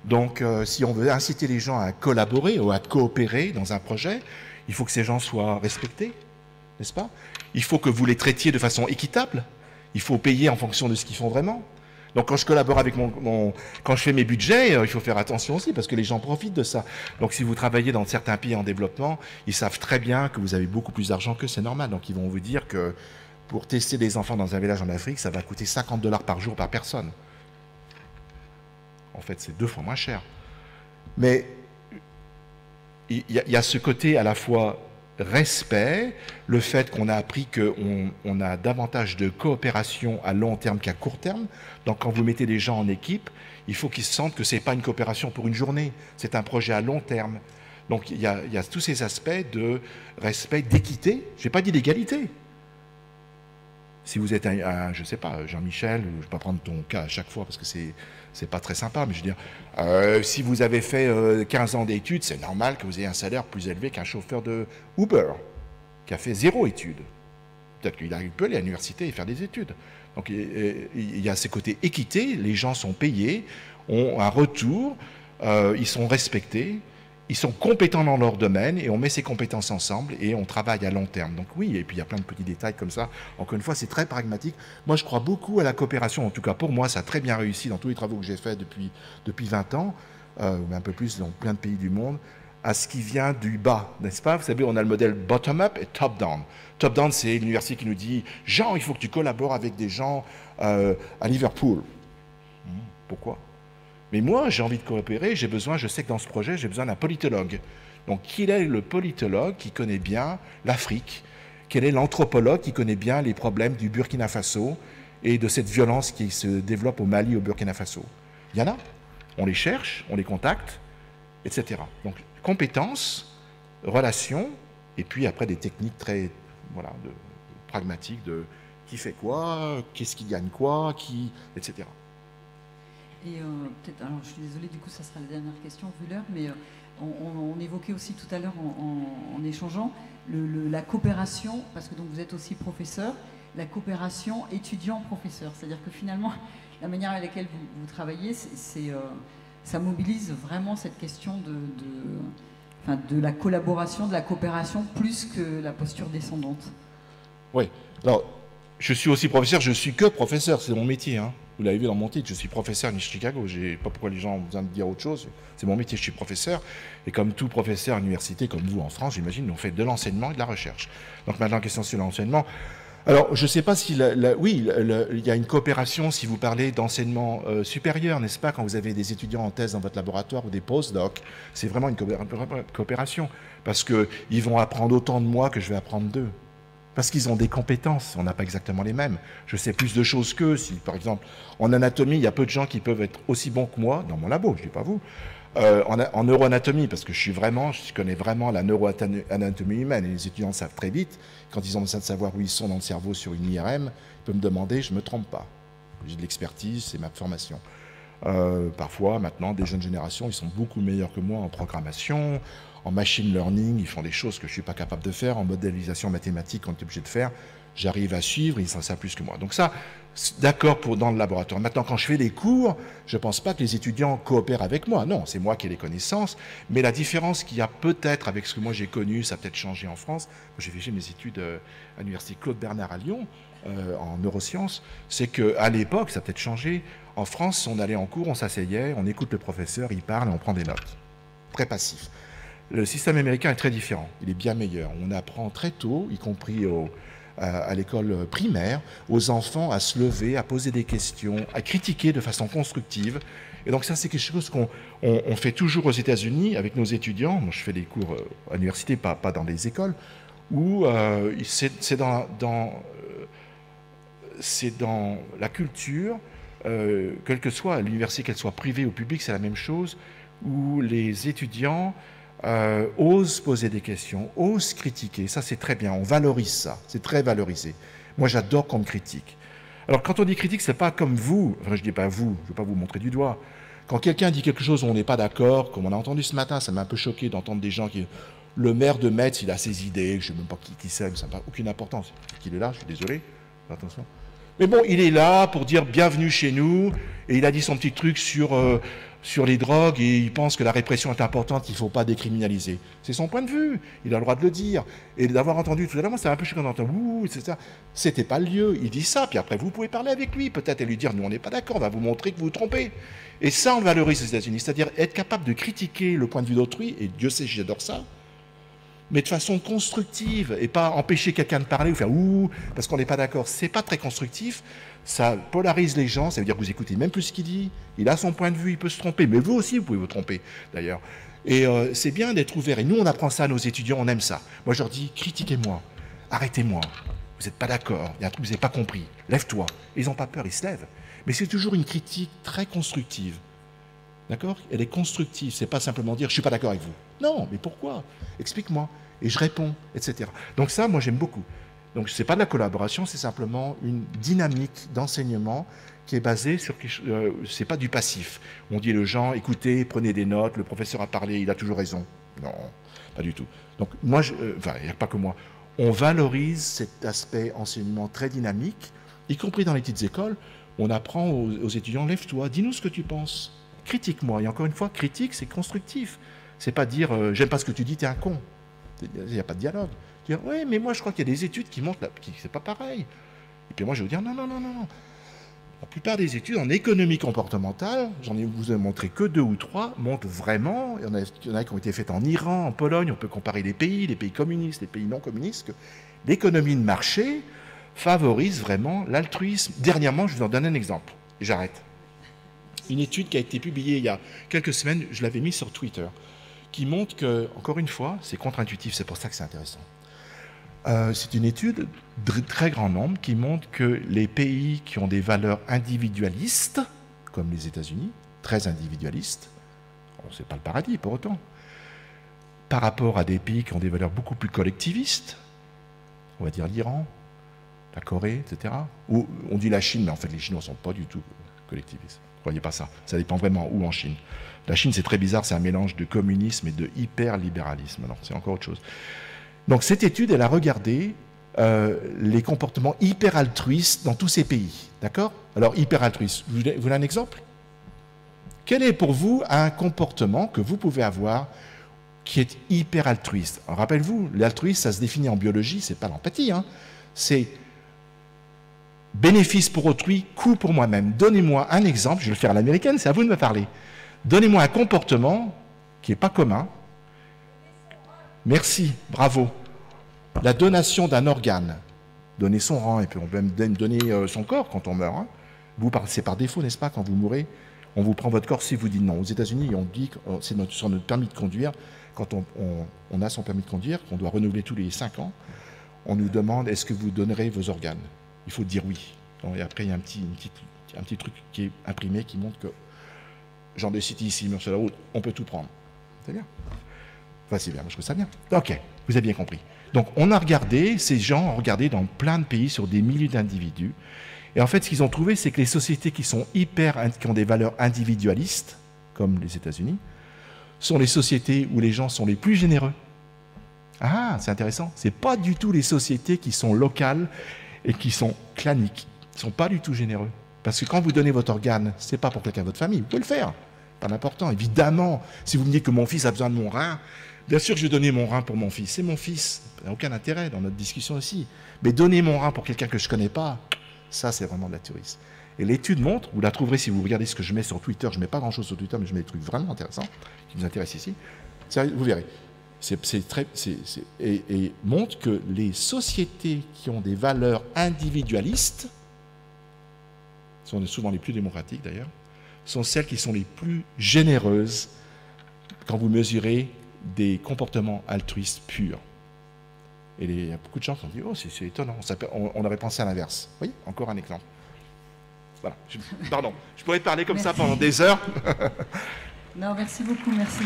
Donc, si on veut inciter les gens à collaborer ou à coopérer dans un projet, il faut que ces gens soient respectés, n'est-ce pas? Il faut que vous les traitiez de façon équitable. Il faut payer en fonction de ce qu'ils font vraiment. Donc quand je collabore avec quand je fais mes budgets, il faut faire attention aussi parce que les gens profitent de ça. Donc si vous travaillez dans certains pays en développement, ils savent très bien que vous avez beaucoup plus d'argent que c'est normal. Donc ils vont vous dire que pour tester des enfants dans un village en Afrique, ça va coûter 50 $ par jour par personne. En fait, c'est 2 fois moins cher. Mais il y a ce côté à la fois respect, le fait qu'on a appris qu'on a davantage de coopération à long terme qu'à court terme. Donc quand vous mettez des gens en équipe, il faut qu'ils sentent que ce n'est pas une coopération pour une journée, c'est un projet à long terme. Donc il y a tous ces aspects de respect, d'équité, je n'ai pas dit d'égalité. Si vous êtes je ne sais pas, Jean-Michel, je ne vais pas prendre ton cas à chaque fois parce que c'est pas très sympa, mais je veux dire, si vous avez fait 15 ans d'études, c'est normal que vous ayez un salaire plus élevé qu'un chauffeur de Uber qui a fait 0 études. Peut-être qu'il peut aller à l'université et faire des études. Donc il y a ces côtés équité, les gens sont payés, ont un retour, ils sont respectés, ils sont compétents dans leur domaine et on met ces compétences ensemble et on travaille à long terme. Donc oui, et puis il y a plein de petits détails comme ça. Encore une fois, c'est très pragmatique. Moi, je crois beaucoup à la coopération. En tout cas, pour moi, ça a très bien réussi dans tous les travaux que j'ai faits depuis 20 ans, ou un peu plus dans plein de pays du monde, à ce qui vient du bas, n'est-ce pas? Vous savez, on a le modèle bottom-up et top-down. Top-down, c'est l'université qui nous dit « Jean, il faut que tu collabores avec des gens à Liverpool. » Pourquoi? Mais moi, j'ai envie de coopérer, je sais que dans ce projet, j'ai besoin d'un politologue. Donc, qui est le politologue qui connaît bien l'Afrique? Quel est l'anthropologue qui connaît bien les problèmes du Burkina Faso et de cette violence qui se développe au Mali, au Burkina Faso? Il y en a. On les cherche, on les contacte, etc. Donc, compétences, relations, et puis après des techniques très pragmatiques de qui fait quoi, qu'est-ce qui gagne quoi, etc. Et peut-être, alors je suis désolée, du coup ça sera la dernière question vu l'heure, mais on évoquait aussi tout à l'heure en échangeant la coopération, parce que donc vous êtes aussi professeur, la coopération étudiant-professeur, c'est-à-dire que finalement la manière avec laquelle vous travaillez, ça mobilise vraiment cette question de la collaboration, de la coopération, plus que la posture descendante. Oui, alors je suis aussi professeur, je suis que professeur, c'est mon métier, hein. Vous l'avez vu dans mon titre, je suis professeur à Chicago. Je ne sais pas pourquoi les gens ont besoin de dire autre chose. C'est mon métier, je suis professeur. Et comme tout professeur à l'université, comme vous en France, j'imagine, on fait de l'enseignement et de la recherche. Donc maintenant, question sur l'enseignement. Alors, je ne sais pas si... oui, il y a une coopération si vous parlez d'enseignement supérieur, n'est-ce pas? Quand vous avez des étudiants en thèse dans votre laboratoire ou des post-docs, c'est vraiment une coopération. Parce qu'ils vont apprendre autant de moi que je vais apprendre d'eux. Parce qu'ils ont des compétences, on n'a pas exactement les mêmes. Je sais plus de choses qu'eux. Si, par exemple, en anatomie, il y a peu de gens qui peuvent être aussi bons que moi, dans mon labo, je ne dis pas vous, en neuroanatomie, parce que je connais vraiment la neuroanatomie humaine, et les étudiants savent très vite, quand ils ont besoin de savoir où ils sont dans le cerveau sur une IRM, ils peuvent me demander, je ne me trompe pas. J'ai de l'expertise, c'est ma formation. Parfois, maintenant, des jeunes générations, ils sont beaucoup meilleurs que moi en programmation, en machine learning, ils font des choses que je ne suis pas capable de faire, en modélisation mathématique, on est obligé de faire. J'arrive à suivre, ils en savent plus que moi. Donc ça, d'accord dans le laboratoire. Maintenant, quand je fais les cours, je ne pense pas que les étudiants coopèrent avec moi. Non, c'est moi qui ai les connaissances. Mais la différence qu'il y a peut-être avec ce que moi j'ai connu, ça a peut-être changé en France. J'ai fait mes études à l'université Claude Bernard à Lyon, en neurosciences. C'est qu'à l'époque, ça a peut-être changé. En France, on allait en cours, on s'asseyait, on écoute le professeur, il parle et on prend des notes. Très passif. Le système américain est très différent, il est bien meilleur. On apprend très tôt, y compris à l'école primaire, aux enfants à se lever, à poser des questions, à critiquer de façon constructive. Et donc ça, c'est quelque chose qu'on fait toujours aux États-Unis avec nos étudiants. Moi, je fais des cours à l'université, pas dans les écoles, où c'est dans la culture, quelle que soit l'université, qu'elle soit privée ou publique, c'est la même chose, où les étudiants osent poser des questions, osent critiquer. Ça, c'est très bien. On valorise ça. C'est très valorisé. Moi, j'adore qu'on me critique. Alors, quand on dit critique, c'est pas comme vous. Enfin, je dis pas vous. Je ne vais pas vous montrer du doigt. Quand quelqu'un dit quelque chose où on n'est pas d'accord, comme on a entendu ce matin, ça m'a un peu choqué d'entendre des gens qui... Le maire de Metz, il a ses idées, je ne sais même pas qui c'est, ça n'a aucune importance. Qu'il est là, je suis désolé. Attention. Mais bon, il est là pour dire bienvenue chez nous, et il a dit son petit truc sur les drogues, et il pense que la répression est importante, qu'il ne faut pas décriminaliser. C'est son point de vue, il a le droit de le dire. Et d'avoir entendu tout à l'heure, moi, c'était un peu choquant d'entendre, ouh, etc. C'était pas le lieu, il dit ça, puis après, vous pouvez parler avec lui, peut-être, et lui dire, nous, on n'est pas d'accord, on va vous montrer que vous vous trompez. Et ça, on valorise aux États-Unis, c'est-à-dire être capable de critiquer le point de vue d'autrui, et Dieu sait, j'adore ça, mais de façon constructive, et pas empêcher quelqu'un de parler ou faire ouh, parce qu'on n'est pas d'accord. C'est pas très constructif, ça polarise les gens, ça veut dire que vous écoutez même plus ce qu'il dit, il a son point de vue, il peut se tromper, mais vous aussi, vous pouvez vous tromper, d'ailleurs. Et c'est bien d'être ouvert, et nous, on apprend ça à nos étudiants, on aime ça. Moi, je leur dis, critiquez-moi, arrêtez-moi, vous n'êtes pas d'accord, il y a un truc que vous n'avez pas compris, lève-toi. Ils n'ont pas peur, ils se lèvent. Mais c'est toujours une critique très constructive. D'accord? Elle est constructive, c'est pas simplement dire « je ne suis pas d'accord avec vous ». Non, mais pourquoi? Explique-moi. Et je réponds, etc. Donc ça, moi, j'aime beaucoup. Donc ce n'est pas de la collaboration, c'est simplement une dynamique d'enseignement qui est basée sur... c'est pas du passif. On dit aux gens « écoutez, prenez des notes, le professeur a parlé, il a toujours raison ». Non, pas du tout. Donc moi, enfin, il n'y a pas que moi. On valorise cet aspect enseignement très dynamique, y compris dans les petites écoles. On apprend aux étudiants « lève-toi, dis-nous ce que tu penses ». Critique-moi. Et encore une fois, critique, c'est constructif. C'est pas dire j'aime pas ce que tu dis, t'es un con. Il n'y a pas de dialogue. Dire oui, mais moi je crois qu'il y a des études qui montrent que c'est pas pareil. Et puis moi je vais vous dire non. La plupart des études en économie comportementale, vous ai montré que 2 ou 3, montrent vraiment, il y en a qui ont été faites en Iran, en Pologne, on peut comparer les pays communistes, les pays non communistes, que l'économie de marché favorise vraiment l'altruisme. Dernièrement, je vous en donne un exemple, et j'arrête. Une étude qui a été publiée il y a quelques semaines, je l'avais mise sur Twitter, qui montre que, encore une fois, c'est contre-intuitif, c'est pour ça que c'est intéressant. C'est une étude de très grand nombre qui montre que les pays qui ont des valeurs individualistes, comme les États-Unis, très individualistes, c'est pas le paradis pour autant, par rapport à des pays qui ont des valeurs beaucoup plus collectivistes, on va dire l'Iran, la Corée, etc. Ou on dit la Chine, mais en fait les Chinois ne sont pas du tout collectivistes. Ne croyez pas ça. Ça dépend vraiment où en Chine. La Chine, c'est très bizarre, c'est un mélange de communisme et de hyper-libéralisme. Alors, c'est encore autre chose. Donc, cette étude, elle a regardé les comportements hyper-altruistes dans tous ces pays. D'accord? Alors, hyper-altruiste, vous voulez un exemple? Quel est pour vous un comportement que vous pouvez avoir qui est hyper-altruiste? Rappelez-vous, l'altruisme, ça se définit en biologie, c'est pas l'empathie, hein. C'est bénéfice pour autrui, coût pour moi-même. Donnez-moi un exemple, je vais le faire à l'américaine, c'est à vous de me parler. Donnez-moi un comportement qui n'est pas commun. Merci, bravo. La donation d'un organe. Donner son rang, et puis on peut même donner son corps quand on meurt. Hein. C'est par défaut, n'est-ce pas, quand vous mourrez, on vous prend votre corps si vous dites non. Aux États-Unis, on dit, c'est sur notre permis de conduire, quand on a son permis de conduire, qu'on doit renouveler tous les 5 ans, on nous demande est-ce que vous donnerez vos organes? Il faut dire oui. Et après, il y a un petit truc qui est imprimé qui montre que j'en décide ici, mais sur la route, on peut tout prendre. C'est bien. Enfin, c'est bien, moi je trouve ça bien. Ok, vous avez bien compris. Donc, on a regardé, ces gens ont regardé dans plein de pays sur des milliers d'individus. Et en fait, ce qu'ils ont trouvé, c'est que les sociétés qui ont des valeurs individualistes, comme les États-Unis, sont les sociétés où les gens sont les plus généreux. Ah, c'est intéressant. Ce n'est pas du tout les sociétés qui sont locales et qui sont claniques. Ils ne sont pas du tout généreux. Parce que quand vous donnez votre organe, ce n'est pas pour quelqu'un de votre famille. Vous pouvez le faire. Pas important. Évidemment, si vous me dites que mon fils a besoin de mon rein, bien sûr que je vais donner mon rein pour mon fils. C'est mon fils. Il n'y a aucun intérêt dans notre discussion ici. Mais donner mon rein pour quelqu'un que je ne connais pas, ça, c'est vraiment de l'altruisme. Et l'étude montre, vous la trouverez si vous regardez ce que je mets sur Twitter, je ne mets pas grand-chose sur Twitter, mais je mets des trucs vraiment intéressants qui nous intéressent ici. Vous verrez. Et montre que les sociétés qui ont des valeurs individualistes, sont souvent les plus démocratiques d'ailleurs, sont celles qui sont les plus généreuses quand vous mesurez des comportements altruistes purs. Et il y a beaucoup de gens qui ont dit « Oh, c'est étonnant, on aurait pensé à l'inverse. » Vous voyez, encore un exemple. Voilà. Pardon, je pourrais parler comme ça pendant des heures. Non, merci beaucoup, merci.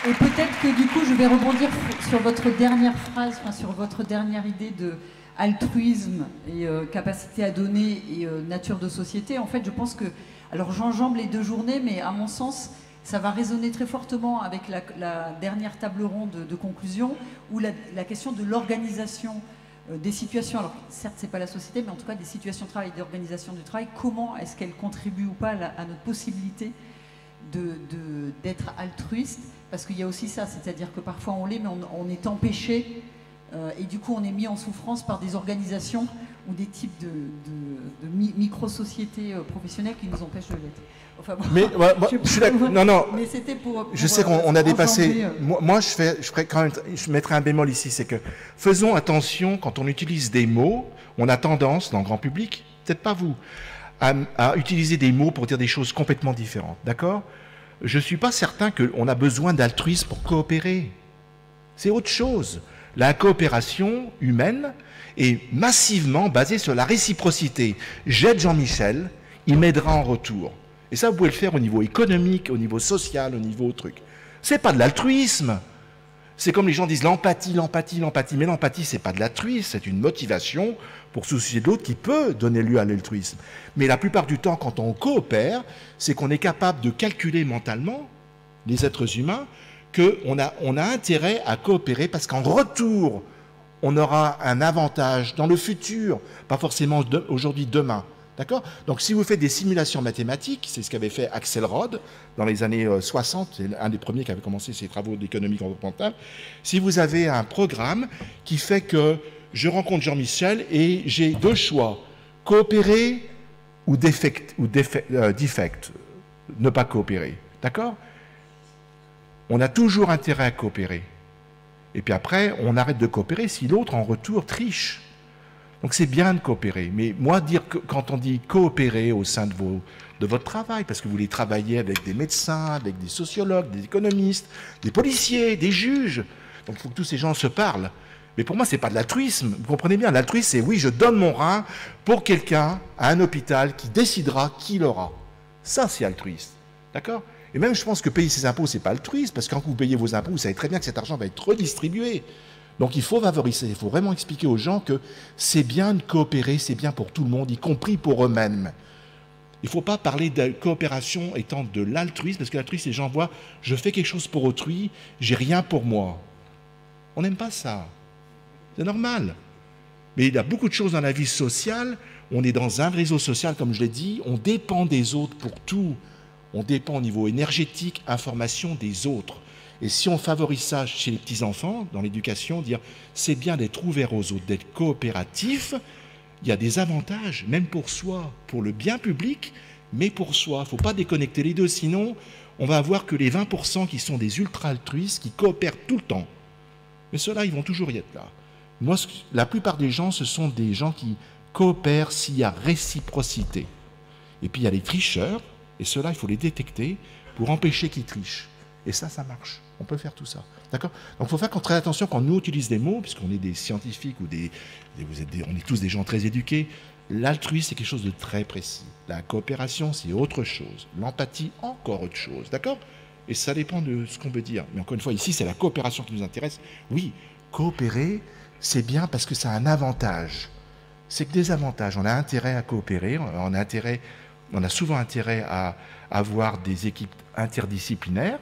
Et peut-être que du coup, je vais rebondir sur votre dernière phrase, enfin, sur votre dernière idée de altruisme et capacité à donner et nature de société. En fait, je pense que, alors j'enjambe les 2 journées, mais à mon sens, ça va résonner très fortement avec la dernière table ronde de conclusion, où la question de l'organisation des situations, alors certes c'est pas la société, mais en tout cas des situations de travail, d'organisation du travail, comment est-ce qu'elles contribuent ou pas à notre possibilité d'être altruiste, parce qu'il y a aussi ça, c'est-à-dire que parfois on l'est, mais on est empêché, et du coup on est mis en souffrance par des organisations ou des types de micro-sociétés professionnelles qui nous empêchent de l'être. Enfin, bon, mais je suis d'accord. Non. Mais c'était pour je sais qu'on a dépassé. enjamber, Moi, je mettrai un bémol ici, c'est que faisons attention quand on utilise des mots. On a tendance, dans le grand public, peut-être pas vous, à utiliser des mots pour dire des choses complètement différentes. D'accord? Je ne suis pas certain qu'on a besoin d'altruisme pour coopérer. C'est autre chose. La coopération humaine est massivement basée sur la réciprocité. J'aide Jean-Michel, il m'aidera en retour. Et ça, vous pouvez le faire au niveau économique, au niveau social, au niveau truc. C'est pas de l'altruisme. C'est comme les gens disent l'empathie. Mais l'empathie, c'est pas de l'altruisme, c'est une motivation pour soucier de l'autre qui peut donner lieu à l'altruisme. Mais la plupart du temps, quand on coopère, c'est qu'on est capable de calculer mentalement, les êtres humains, qu'on a intérêt à coopérer parce qu'en retour, on aura un avantage dans le futur, pas forcément aujourd'hui, demain. D'accord? Donc si vous faites des simulations mathématiques, c'est ce qu'avait fait Axelrod dans les années 60, c'est un des premiers qui avait commencé ses travaux d'économie comportementale. Si vous avez un programme qui fait que je rencontre Jean-Michel et j'ai 2 choix, coopérer ou defect, ne pas coopérer. D'accord? On a toujours intérêt à coopérer. Et puis après, on arrête de coopérer si l'autre en retour triche. Donc c'est bien de coopérer, mais moi dire que quand on dit coopérer au sein de votre travail, parce que vous voulez travailler avec des médecins, avec des sociologues, des économistes, des policiers, des juges, donc il faut que tous ces gens se parlent. Mais pour moi, ce n'est pas de l'altruisme. Vous comprenez bien, l'altruisme, c'est oui, je donne mon rein pour quelqu'un à un hôpital qui décidera qui l'aura. Ça, c'est altruiste. D'accord? Et même, je pense que payer ses impôts, ce n'est pas altruiste, parce que quand vous payez vos impôts, vous savez très bien que cet argent va être redistribué. Donc il faut favoriser, il faut vraiment expliquer aux gens que c'est bien de coopérer, c'est bien pour tout le monde, y compris pour eux-mêmes. Il ne faut pas parler de coopération étant de l'altruisme, parce que l'altruisme, les gens voient, je fais quelque chose pour autrui, j'ai rien pour moi. On n'aime pas ça. C'est normal. Mais il y a beaucoup de choses dans la vie sociale, on est dans un réseau social, comme je l'ai dit, on dépend des autres pour tout. On dépend au niveau énergétique, information des autres. Et si on favorise ça chez les petits-enfants, dans l'éducation, dire c'est bien d'être ouvert aux autres, d'être coopératif, il y a des avantages, même pour soi, pour le bien public, mais pour soi. Il ne faut pas déconnecter les deux, sinon on va avoir que les 20% qui sont des ultra-altruistes, qui coopèrent tout le temps. Mais ceux-là, ils vont toujours y être là. Moi, la plupart des gens, ce sont des gens qui coopèrent s'il y a réciprocité. Et puis il y a les tricheurs, et ceux-là, il faut les détecter pour empêcher qu'ils trichent. Et ça marche. On peut faire tout ça. D'accord? Donc il faut faire très attention quand nous utilisons des mots, puisqu'on est des scientifiques ou on est tous des gens très éduqués. L'altruisme, c'est quelque chose de très précis. La coopération, c'est autre chose. L'empathie, encore autre chose. D'accord? Et ça dépend de ce qu'on veut dire. Mais encore une fois, ici, c'est la coopération qui nous intéresse. Oui, coopérer, c'est bien parce que ça a un avantage. C'est que des avantages. On a intérêt à coopérer, on a souvent intérêt à avoir des équipes interdisciplinaires.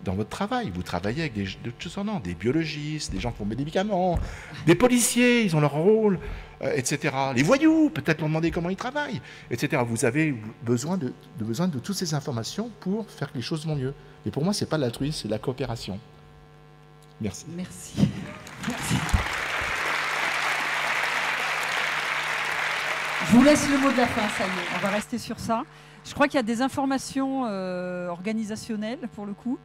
Dans votre travail, vous travaillez avec des biologistes, des gens qui font des médicaments, des policiers, ils ont leur rôle, etc. Les voyous, peut-être leur demander comment ils travaillent, etc. Vous avez besoin de toutes ces informations pour faire que les choses vont mieux. Et pour moi, ce n'est pas de l'altruisme, c'est de la coopération. Merci. Merci. Merci. Je vous laisse le mot de la fin, ça y est, on va rester sur ça. Je crois qu'il y a des informations organisationnelles, pour le coup.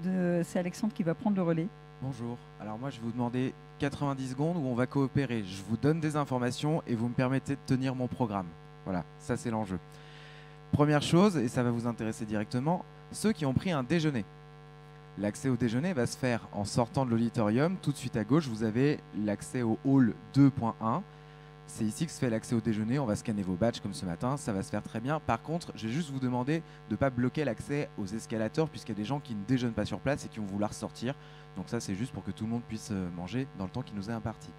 C'est Alexandre qui va prendre le relais. Bonjour, alors moi je vais vous demander 90 secondes où on va coopérer. Je vous donne des informations et vous me permettez de tenir mon programme. Voilà, ça c'est l'enjeu. Première chose, et ça va vous intéresser directement, ceux qui ont pris un déjeuner. L'accès au déjeuner va se faire en sortant de l'auditorium. Tout de suite à gauche, vous avez l'accès au hall 2.1. c'est ici que se fait l'accès au déjeuner. On va scanner vos badges comme ce matin, ça va se faire très bien. Par contre, je vais juste vous demander de ne pas bloquer l'accès aux escalators puisqu'il y a des gens qui ne déjeunent pas sur place et qui vont vouloir sortir. Donc ça, c'est juste pour que tout le monde puisse manger dans le temps qui nous est imparti.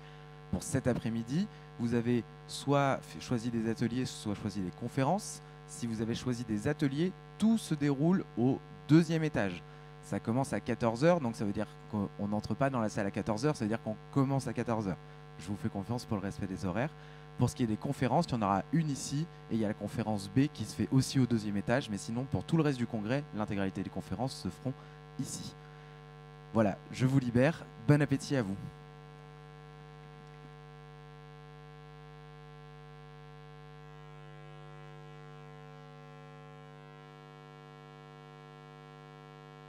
Pour cet après-midi, vous avez soit choisi des ateliers, soit choisi des conférences. Si vous avez choisi des ateliers, tout se déroule au 2e étage. Ça commence à 14 h, donc ça veut dire qu'on n'entre pas dans la salle à 14 h, ça veut dire qu'on commence à 14 h. Je vous fais confiance pour le respect des horaires. Pour ce qui est des conférences, il y en aura une ici et il y a la conférence B qui se fait aussi au 2e étage, mais sinon pour tout le reste du congrès, l'intégralité des conférences se feront ici. Voilà, je vous libère. Bon appétit à vous.